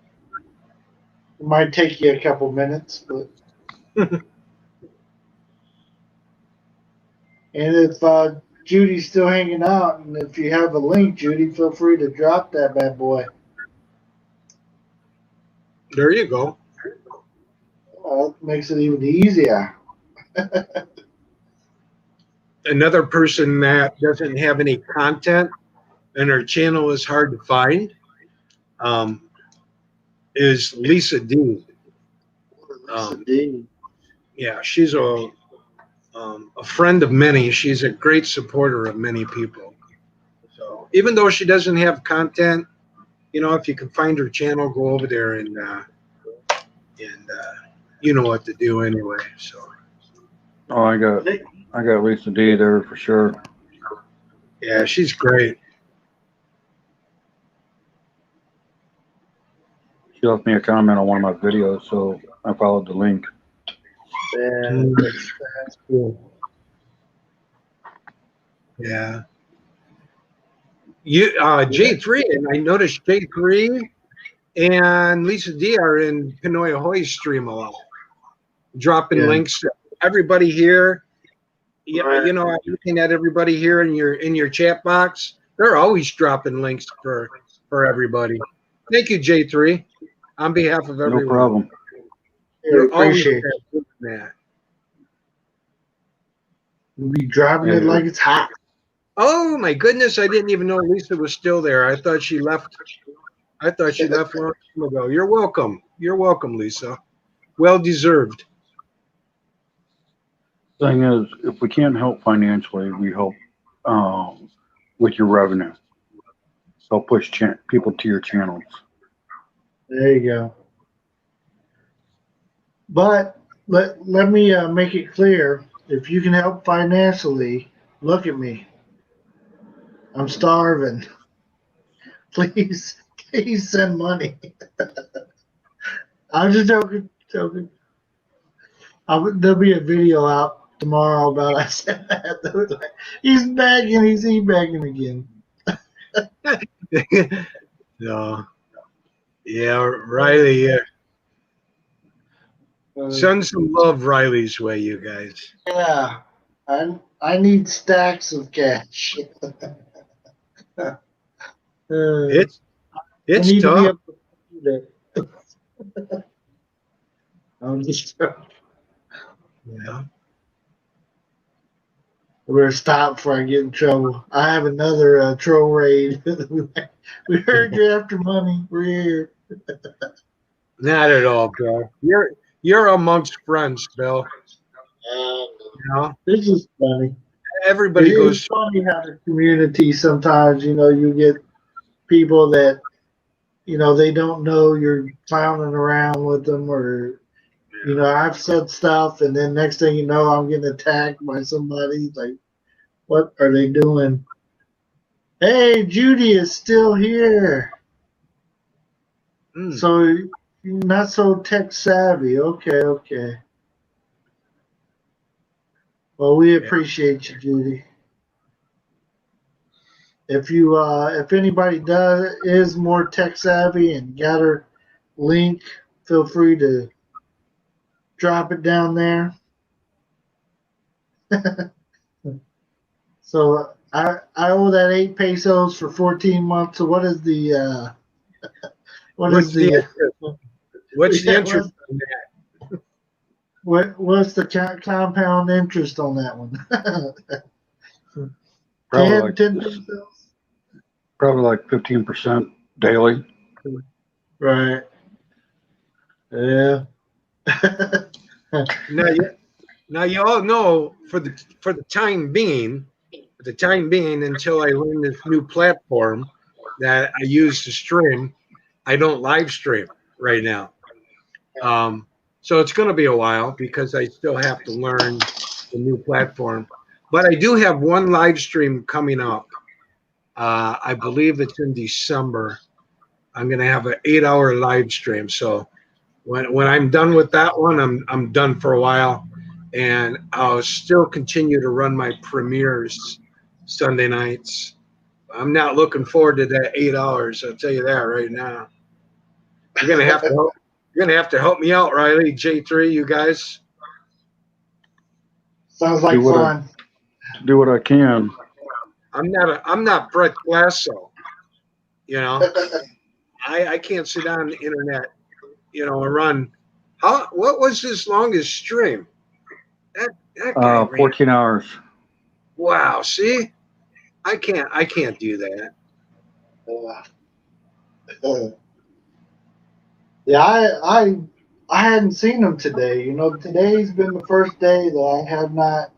It might take you a couple minutes, but. And if Judy's still hanging out, and if you have a link, Judy, feel free to drop that bad boy. There you go. That makes it even easier. Another person that doesn't have any content and her channel is hard to find is Lisa D. Yeah, she's a friend of many. She's a great supporter of many people. So even though she doesn't have content, if you can find her channel, go over there and you know what to do anyway. So. Oh, I got Lisa D there for sure. Yeah, she's great. She left me a comment on one of my videos, so I followed the link. Yeah, that's cool. Yeah. J3, and I noticed J3 and Lisa D are in Pinoy Ahoy's stream a lot, dropping links to everybody here. I'm looking at everybody here in your chat box. They're always dropping links for everybody. Thank you, J3, on behalf of everyone. No problem. You're always Appreciate doing that. We'll be driving it like it's hot. Oh my goodness! I didn't even know Lisa was still there. I thought she left a long time ago. You're welcome. You're welcome, Lisa. Well deserved. Thing is, if we can't help financially, we help with your revenue. Help push people to your channels. There you go. But let me make it clear. If you can help financially, look at me. I'm starving. Please send money. I'm just joking. There'll be a video out tomorrow about I said that. He's begging. He's begging again. No. Yeah, Riley. Yeah. Send some love Riley's way, you guys. Yeah, I need stacks of cash. It's I need tough. to be able to do that. I'm just. Yeah. We're stop before I get in trouble. I have another troll raid. We heard you're after money. We're here. Not at all, Bill. You're amongst friends, Bill. You know, This is funny. everybody It's goes. funny how the community sometimes, you get people that, they don't know you're clowning around with them, or, I've said stuff, and then next thing you know, I'm getting attacked by somebody. Like, what are they doing? Hey, Judy is still here. Mm, So, you're not so tech savvy. Okay. Well, we yeah. appreciate you, Judy. If anybody is more tech savvy and got her link, feel free to drop it down there. So I owe that 8 pesos for 14 months. So what is the what is What's the the interest? What's the yeah, interest on that? what's the compound interest on that one? Probably 10 like pesos. probably like 15% daily. Right. Yeah. Now you all know for the time being, until I learn this new platform that I use to stream, I don't live stream right now. So it's going to be a while because I still have to learn the new platform. But I do have one live stream coming up. I believe it's in December. I'm going to have an 8-hour live stream. So when I'm done with that one, I'm done for a while, and I'll still continue to run my premieres Sunday nights. I'm not looking forward to that 8 hours. I'll tell you that right now. You're gonna have to help. You're gonna have to help me out, Riley, J3, you guys. Sounds like fun. Do what I can. I'm not Brett Glasso. You know, I can't sit on the internet. And run. What was his longest stream? That guy ran. 14 hours. Wow. See, I can't do that. Yeah, I hadn't seen him today. Today's been the first day that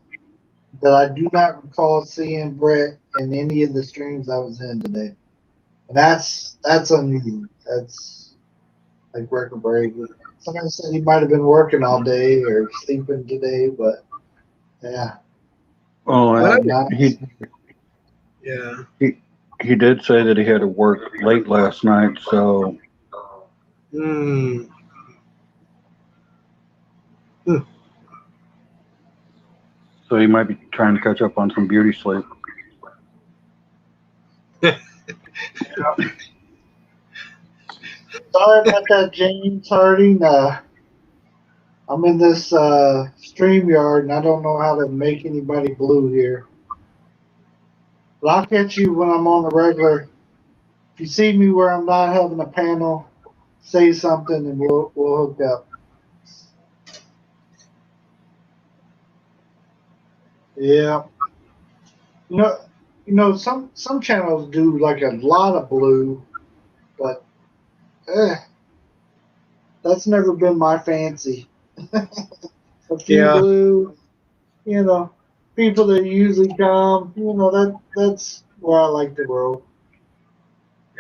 I do not recall seeing Brett in any of the streams I was in today. And that's unusual. That's like record breaking. Somebody said he might have been working all day or sleeping today, but yeah. Oh, I have and not. Yeah. he did say that he had to work late last night, so Hmm. so he might be trying to catch up on some beauty sleep. Sorry about that, James Harding. I'm in this StreamYard and I don't know how to make anybody blue here. But I'll catch you when I'm on the regular. If you see me where I'm not having a panel, say something and we'll hook up. Yeah. Some channels do like a lot of blue, but that's never been my fancy. A few Yeah. blue, people that usually come, that's where I like to roll.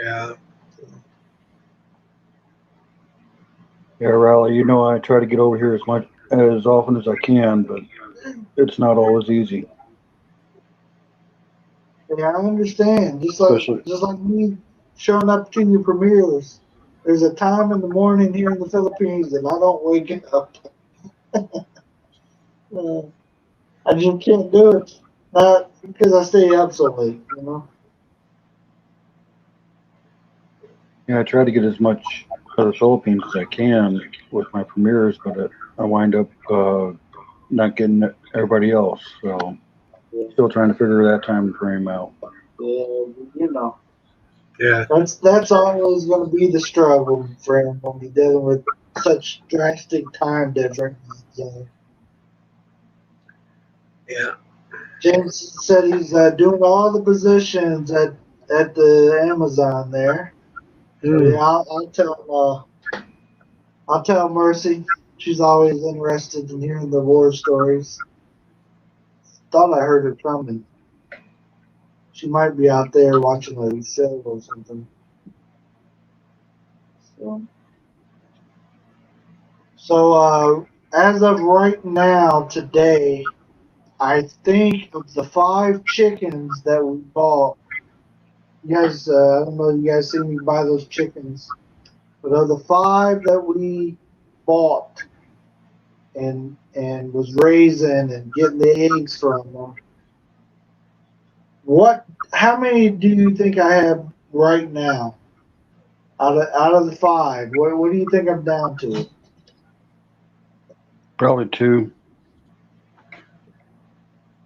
Yeah. Yeah, Riley, I try to get over here as often as I can, but it's not always easy. Yeah, I understand. Especially, Just like me showing up to your premieres. There's a time in the morning here in the Philippines that I don't wake up. I just can't do it. Not because I stay up so late. I try to get as much of the Philippines as I can with my premieres, but I wind up not getting everybody else. So Yeah, still trying to figure that time frame out. Yeah. That's always going to be the struggle, friend, when you're dealing with such drastic time differences. Yeah. James said he's doing all the positions at at the Amazon there. So yeah, I'll tell Mercy. She's always interested in hearing the war stories. Thought I heard her coming. She might be out there watching a show or something. So as of right now, today, I think of the 5 chickens that we bought. You guys, I don't know if you guys seen me buy those chickens, but of the 5 that we bought and was raising and getting the eggs from them, how many do you think I have right now? Out of the 5, what do you think I'm down to? Probably 2.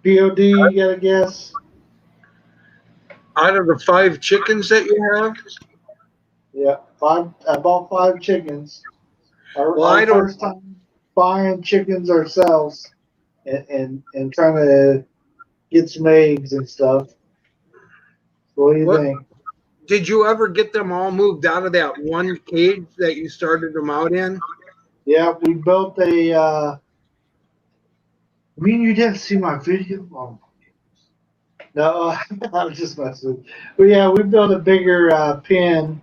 POD, you got a guess? Out of the 5 chickens that you have? Yeah, 5. I bought 5 chickens. Well, Our I don't. first time buying chickens ourselves and trying to get some eggs and stuff. What do you What think? did you ever get them all moved out of that one cage that you started them out in? Yeah, we built a. I mean, you didn't see my video. Oh, no, I was just messing with you. But yeah, we built a bigger pen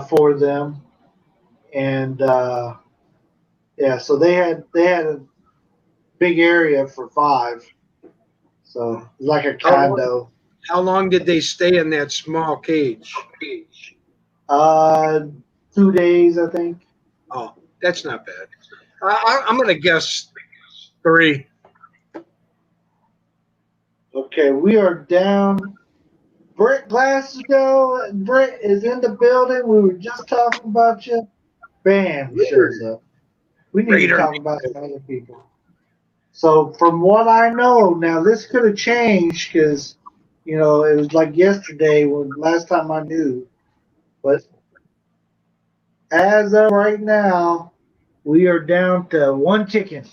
for them, and yeah, so they had a big area for 5, so it's like a How long, condo. how long did they stay in that small cage? Uh, 2 days, I think. Oh, that's not bad. I'm going to guess 3. Okay, we are down. Brett Glasgow, Brett is in the building. We were just talking about you. Bam, he shows up. We need to Raider. talk about some other people. So, from what I know, now this could have changed because, it was like yesterday when last time I knew. But as of right now, we are down to 1 chicken.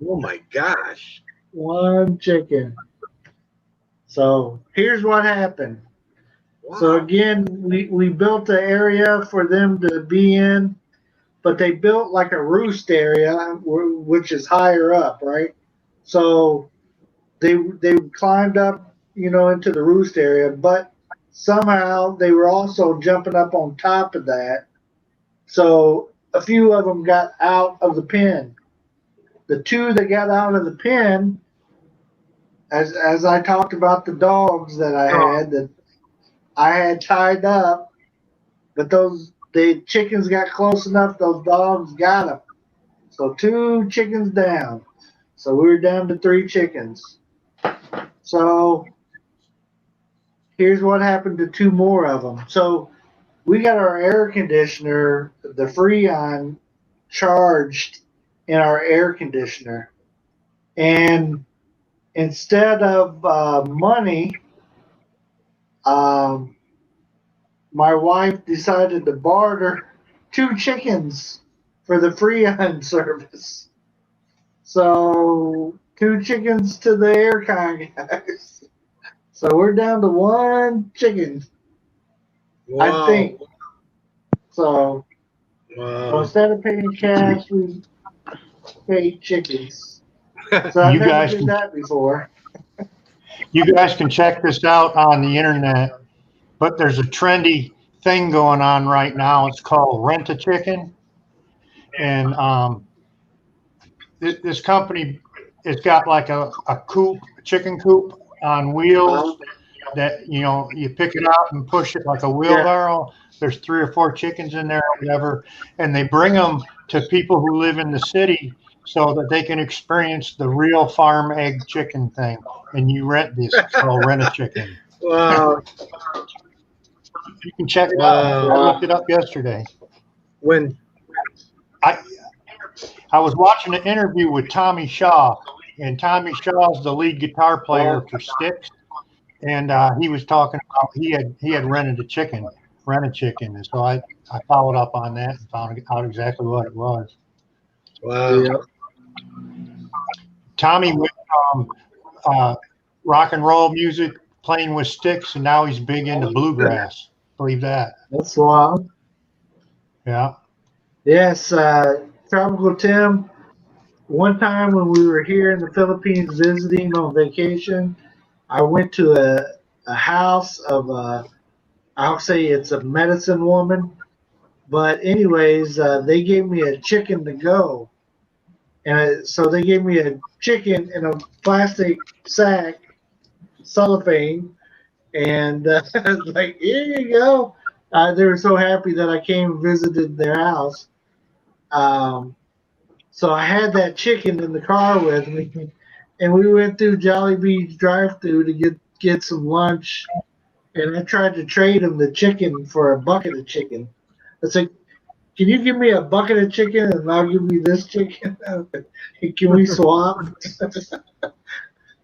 Oh my gosh. 1 chicken. So, here's what happened. Wow. So again, we built an area for them to be in, but they built like a roost area, which is higher up, right? So they climbed up, into the roost area, but somehow they were also jumping up on top of that. So a few of them got out of the pen. The 2 that got out of the pen, as I talked about the dogs that I had tied up. But the chickens got close enough, those dogs got them. So 2 chickens down. So we were down to 3 chickens. So here's what happened to 2 more of them. So we got our air conditioner, the Freon, charged in our air conditioner. And instead of money, um, my wife decided to barter 2 chickens for the Freon service. So 2 chickens to the aircon guys. So we're down to 1 chicken, Wow. I think. So Wow. instead of paying cash, we paid chickens. So I You never guys did can that before. check this out on the internet. But there's a trendy thing going on right now. It's called Rent a Chicken, and this company, it's got like a coop, a chicken coop on wheels that you pick it up and push it like a wheelbarrow. There's 3 or 4 chickens in there, or whatever, and they bring them to people who live in the city so that they can experience the real farm egg chicken thing. And you rent this. It's called Rent a Chicken. Wow. You can check it Wow. out. I looked it up yesterday. When I was watching an interview with Tommy Shaw, and Tommy Shaw is the lead guitar player for Styx, and he was talking about he had rented a chicken, and so I followed up on that and found out exactly what it was. Wow. Yeah. Tommy went from rock and roll music, playing with sticks, and now he's big into bluegrass. Believe that? That's wild. Yeah. Yes, Tropical Tim. One time when we were here in the Philippines visiting on vacation, I went to a house of I'll say it's a medicine woman. But anyways, they gave me a chicken to go, and so they gave me a chicken in a plastic sack, cellophane, and like here you go. They were so happy that I came and visited their house. Um, so I had that chicken in the car with me, and we went through Jollibee's drive-through to get some lunch. And I tried to trade him the chicken for a bucket of chicken. I said, "Can you give me a bucket of chicken and I'll give you this chicken? Can we swap?"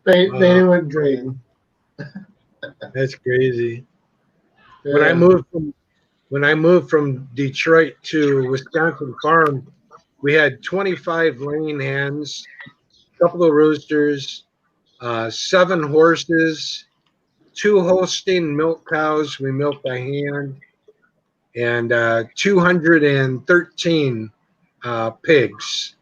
They wouldn't trade. That's crazy. Yeah. When I moved from Detroit to Wisconsin Farm, we had 25 laying hens, a couple of roosters, 7 horses, 2 Holstein milk cows we milked by hand, and 213 pigs.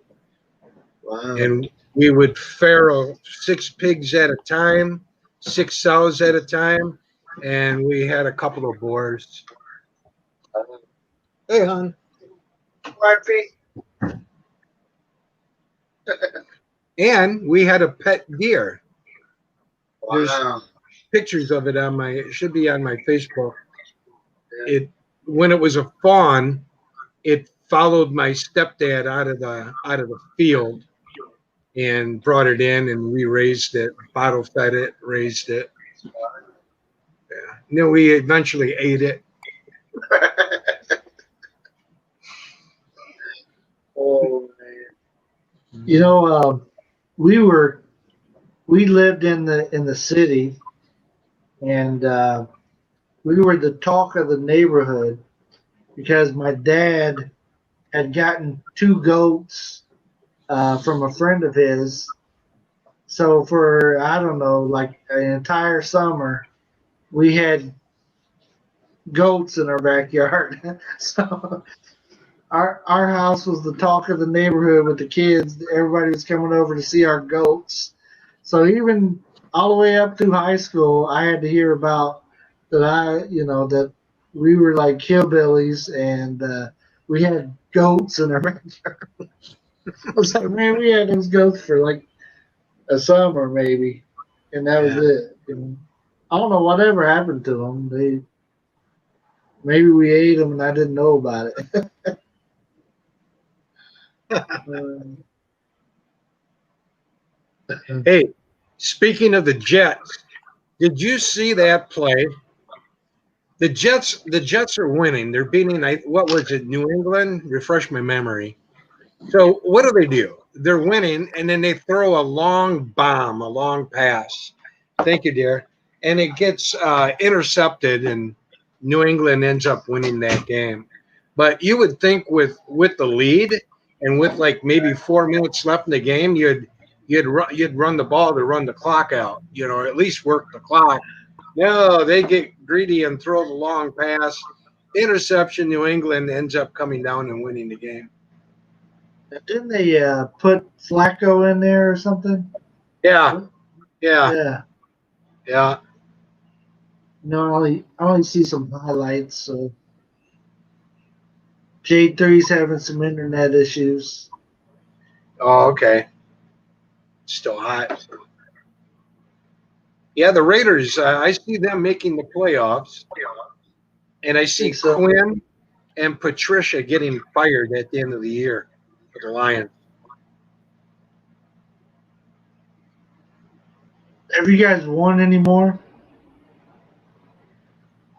Wow. And we would farrow 6 pigs at a time, 6 sows at a time, and we had a couple of boars. Hey, hon. And we had a pet deer. There's Wow. pictures of it it should be on my Facebook. When it was a fawn, it followed my stepdad out of the field and brought it in, and we raised it, bottle fed it, raised it. Yeah. We eventually ate it. Oh man. You know, we lived in the city, and we were the talk of the neighborhood because my dad had gotten 2 goats from a friend of his. So for I don't know, like an entire summer, we had goats in our backyard. So our house was the talk of the neighborhood with the kids. Everybody was coming over to see our goats. So even all the way up through high school, I had to hear about that we were like hillbillies and we had goats in our backyard. I was like, man, we had those goats for like a summer maybe, and that was it. I don't know whatever happened to them. Maybe we ate them and I didn't know about it. Hey, speaking of the Jets, did you see that play? The Jets are winning. They're beating, what was it, New England? Refresh my memory. So what do? They're winning, and then they throw a long bomb, a long pass. Thank you, dear. And it gets intercepted, and New England ends up winning that game. But you would think with the lead and with like maybe 4 minutes left in the game, you'd run the ball to run the clock out, or at least work the clock. No, they get greedy and throw the long pass. Interception, New England ends up coming down and winning the game. Didn't they put Flacco in there or something? Yeah. Yeah. Yeah. No, I only see some highlights. So J3's having some internet issues. Oh, okay. Still hot. Yeah, the Raiders, I see them making the playoffs. And I see Quinn and Patricia getting fired at the end of the year for the Lions. Have you guys won any more?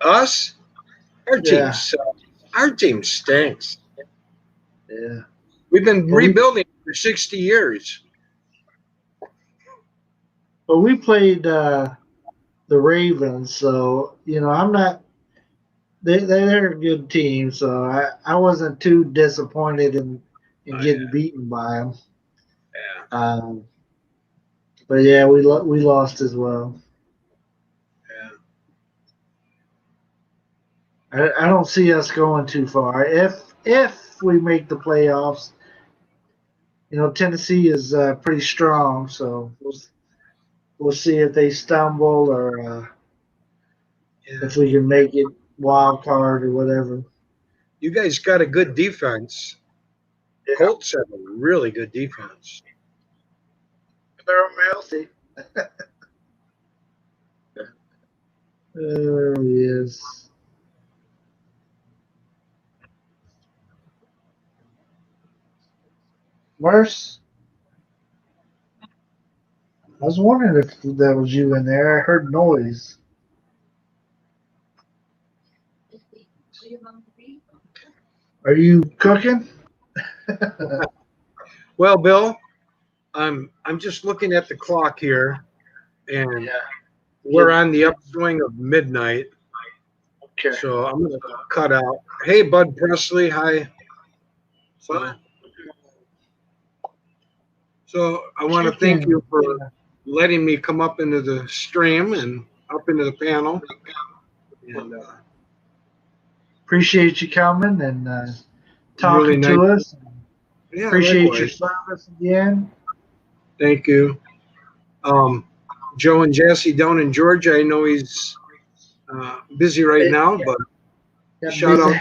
Us? Our team stinks. Yeah. We've been rebuilding for 60 years. But we played the Ravens, so I'm not. They're a good team, so I wasn't too disappointed in getting beaten by them. Yeah. But yeah, we lost as well. I don't see us going too far. If we make the playoffs, Tennessee is pretty strong, so we'll see if they stumble or if we can make it wild card or whatever. You guys got a good defense. Yeah. Colts have a really good defense. They're healthy. Oh yes. Merce, I was wondering if that was you in there. I heard noise. Are you cooking? Well, Bill, I'm just looking at the clock here, and we're on the upswing of midnight. Okay. So I'm gonna cut out. Hey, Bud Presley, hi. So I want to thank you for letting me come up into the stream and up into the panel. And Appreciate you coming and talking really nice. to us. Yeah, Appreciate your likewise. service again. Thank you. Joe and Jesse down in Georgia, I know he's busy right now, but shout out.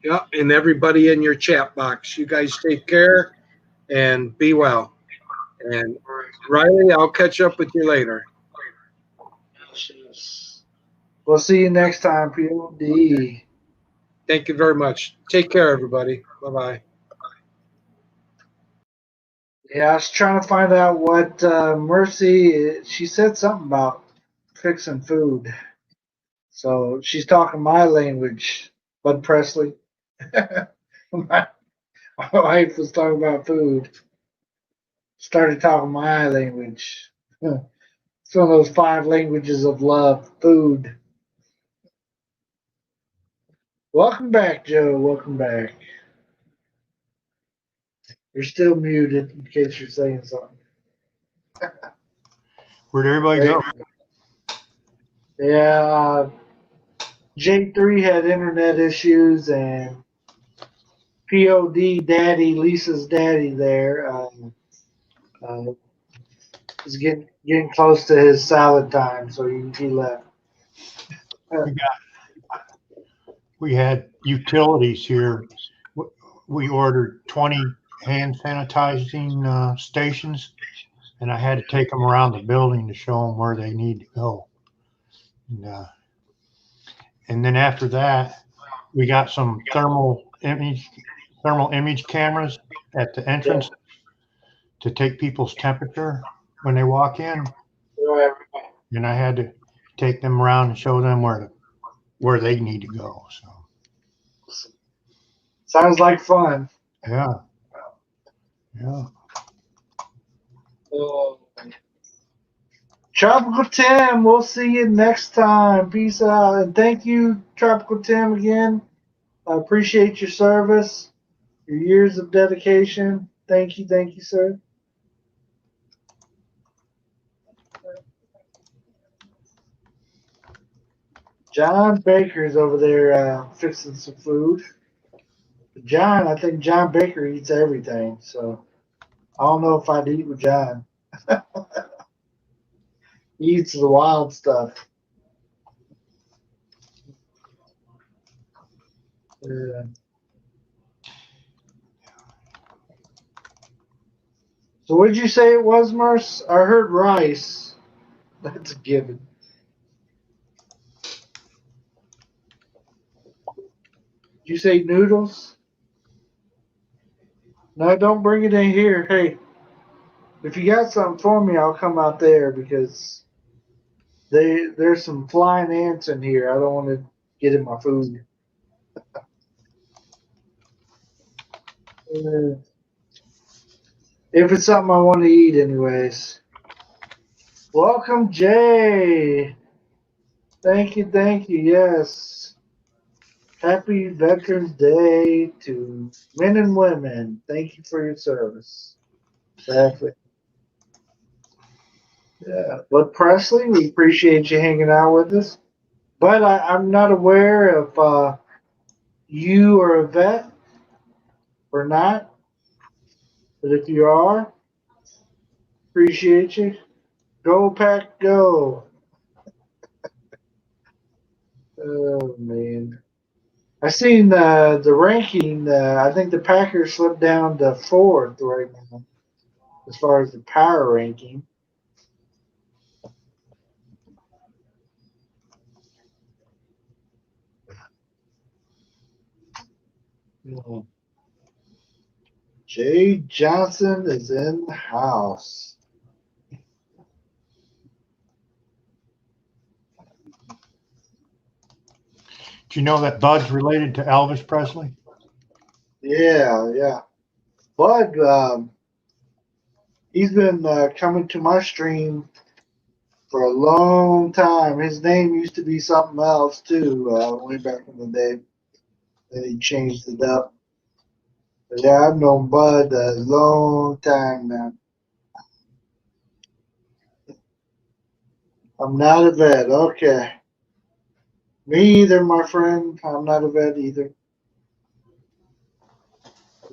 Yeah, and everybody in your chat box. You guys take care and be well. And Riley, I'll catch up with you later. We'll see you next time, POD. Thank you very much. Take care, everybody. Bye-bye. Yeah, I was trying to find out what Mercy, she said something about fixing food. So she's talking my language, Bud Presley. my wife was talking about food. Started talking my language. It's one of those 5 languages of love, food. Welcome back, Joe. Welcome back. You're still muted in case you're saying something. Where'd everybody go? Yeah, J3 had internet issues, and POD Daddy, Lisa's daddy there, is getting close to his salad time, so he left. We had utilities here. We ordered 20 hand sanitizing stations, and I had to take them around the building to show them where they need to go. And then after that, we got some thermal image cameras at the entrance to take people's temperature when they walk in. And I had to take them around and show them where they need to go. So Sounds like fun. yeah. Tropical Tim, we'll see you next time. Peace out. And thank you, Tropical Tim, again. I appreciate your service, your years of dedication. Thank you, sir. John Baker's over there fixing some food. I think John Baker eats everything, so I don't know if I'd eat with John. He eats the wild stuff. Yeah. So what did you say it was, Merce? I heard rice. That's a given. Did you say noodles? No, don't bring it in here. Hey, if you got something for me, I'll come out there because there's some flying ants in here. I don't want to get in my food. If it's something I want to eat, anyways. Welcome, Jay. Thank you. Yes. Happy Veterans Day to men and women. Thank you for your service. Exactly. Yeah. But Presley, we appreciate you hanging out with us. But I'm not aware if you are a vet or not. But if you are, appreciate you. Go Pack, go! Oh man, I seen the ranking. I think the Packers slipped down to fourth right now as far as the power ranking. Hmm. Jay Johnson is in the house. Do you know that Bud's related to Elvis Presley? Yeah. Bud, he's been coming to my stream for a long time. His name used to be something else too, way back in the day. Then he changed it up. But yeah, I've known Bud a long time now. I'm not a vet. Okay. Me either, my friend. I'm not a vet either.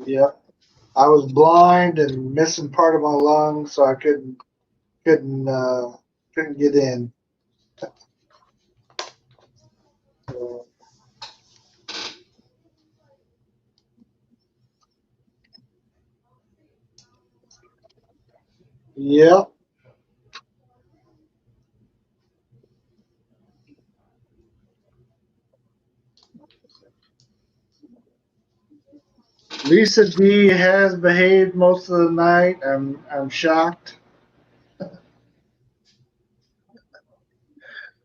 Yep. I was blind and missing part of my lung, so I couldn't get in. So, yep. Lisa D has behaved most of the night. I'm shocked.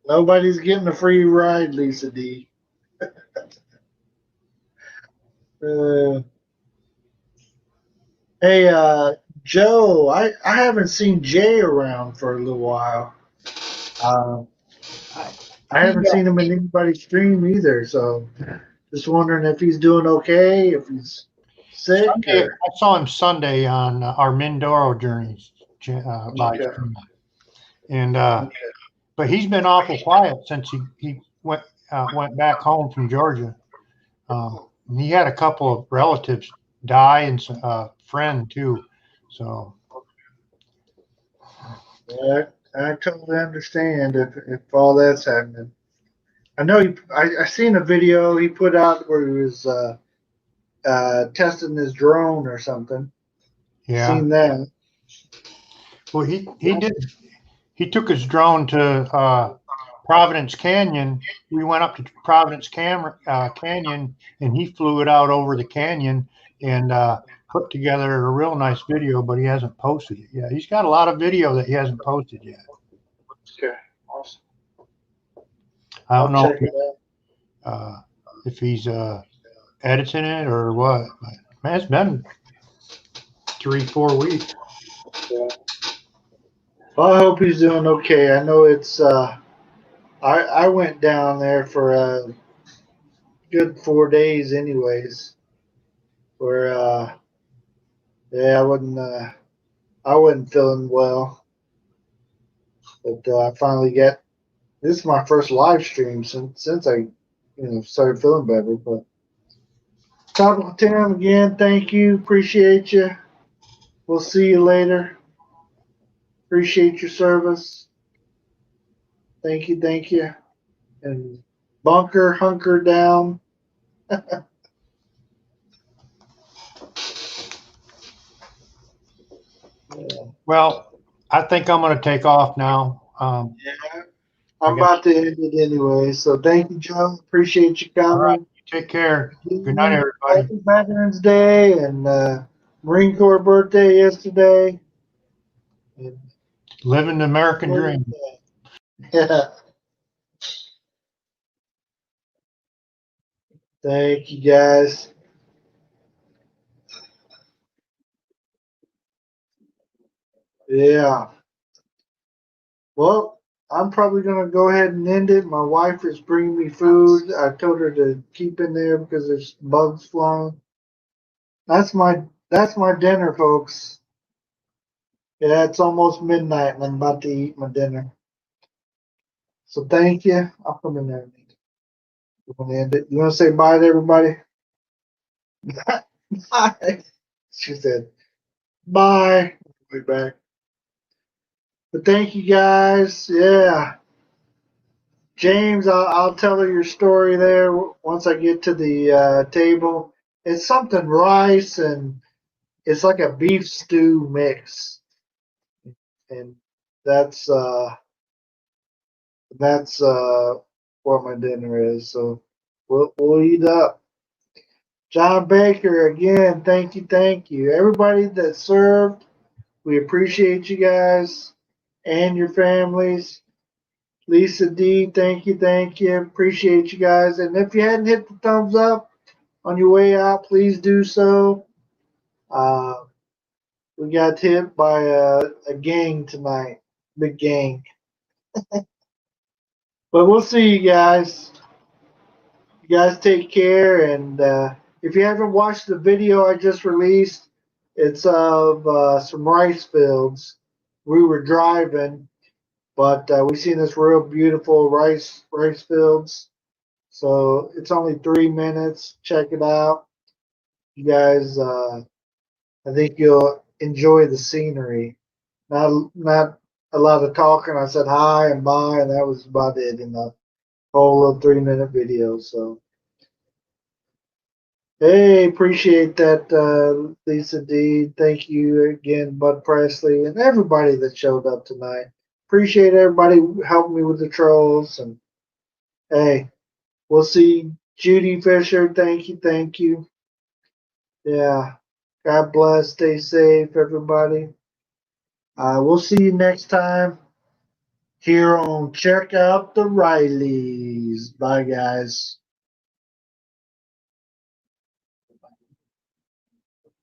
Nobody's getting a free ride, Lisa D. Uh, hey, Joe, I haven't seen Jay around for a little while. I haven't seen him in anybody's stream either, so just wondering if he's doing okay, if he's sick Sunday, or. I saw him Sunday on our Mindoro Journeys live Okay. stream, and but he's been awful quiet since he went back home from Georgia. And he had a couple of relatives die and a friend too. So Yeah, I totally understand if all that's happening. I know I seen a video he put out where he was testing his drone or something. yeah, Seen that. well he took his drone to Providence Canyon. We went up to Providence Canyon and he flew it out over the canyon and put together a real nice video, but he hasn't posted it yet. He's got a lot of video that he hasn't posted yet. Okay, awesome. I don't I'll know check it out. if he's editing it or what, but man, it's been 3-4 weeks. Yeah. Well, I hope he's doing okay. I know it's. I went down there for a good 4 days, anyways. Where yeah, I wasn't feeling well, but I finally got. This is my first live stream since I started feeling better. But talking to Tim again, thank you, appreciate you. We'll see you later. Appreciate your service. Thank you. And hunker down. Yeah. Well, I think I'm going to take off now. Yeah, I'm about to end it anyway. So thank you, Joe. Appreciate you All right, coming. take care. Good night, everybody. Happy Veterans Day and Marine Corps birthday yesterday. And, Living the American dream. yeah. Thank you, guys. Yeah. Well, I'm probably going to go ahead and end it. My wife is bringing me food. I told her to keep in there because there's bugs flying. That's my dinner, folks. Yeah, it's almost midnight and I'm about to eat my dinner. So thank you. I'll come in there. You want to end it? You want to say bye to everybody? Bye. She said, bye. We'll be back. But thank you guys. Yeah. James, I'll tell her your story there once I get to the table. It's something rice and it's like a beef stew mix. And that's what my dinner is. So we'll eat up. John Baker, again, thank you. Everybody that served, we appreciate you guys and your families. Lisa D, thank you. Appreciate you guys. And if you hadn't hit the thumbs up on your way out, please do so. We got hit by a gang tonight, big gang. But we'll see you guys. You guys take care. And if you haven't watched the video I just released, it's of some rice fields. We were driving, but we seen this real beautiful rice fields. So it's only 3 minutes. Check it out. You guys, I think you'll enjoy the scenery. Not a lot of talking. I said hi and bye, and that was about it in the whole little 3 minute video. So, hey, appreciate that, Lisa D. Thank you again, Bud Presley, and everybody that showed up tonight. Appreciate everybody helping me with the trolls. And hey, we'll see. Judy Fisher, thank you. Yeah. God bless. Stay safe, everybody. We'll see you next time here on Check Out the Rileys. Bye, guys.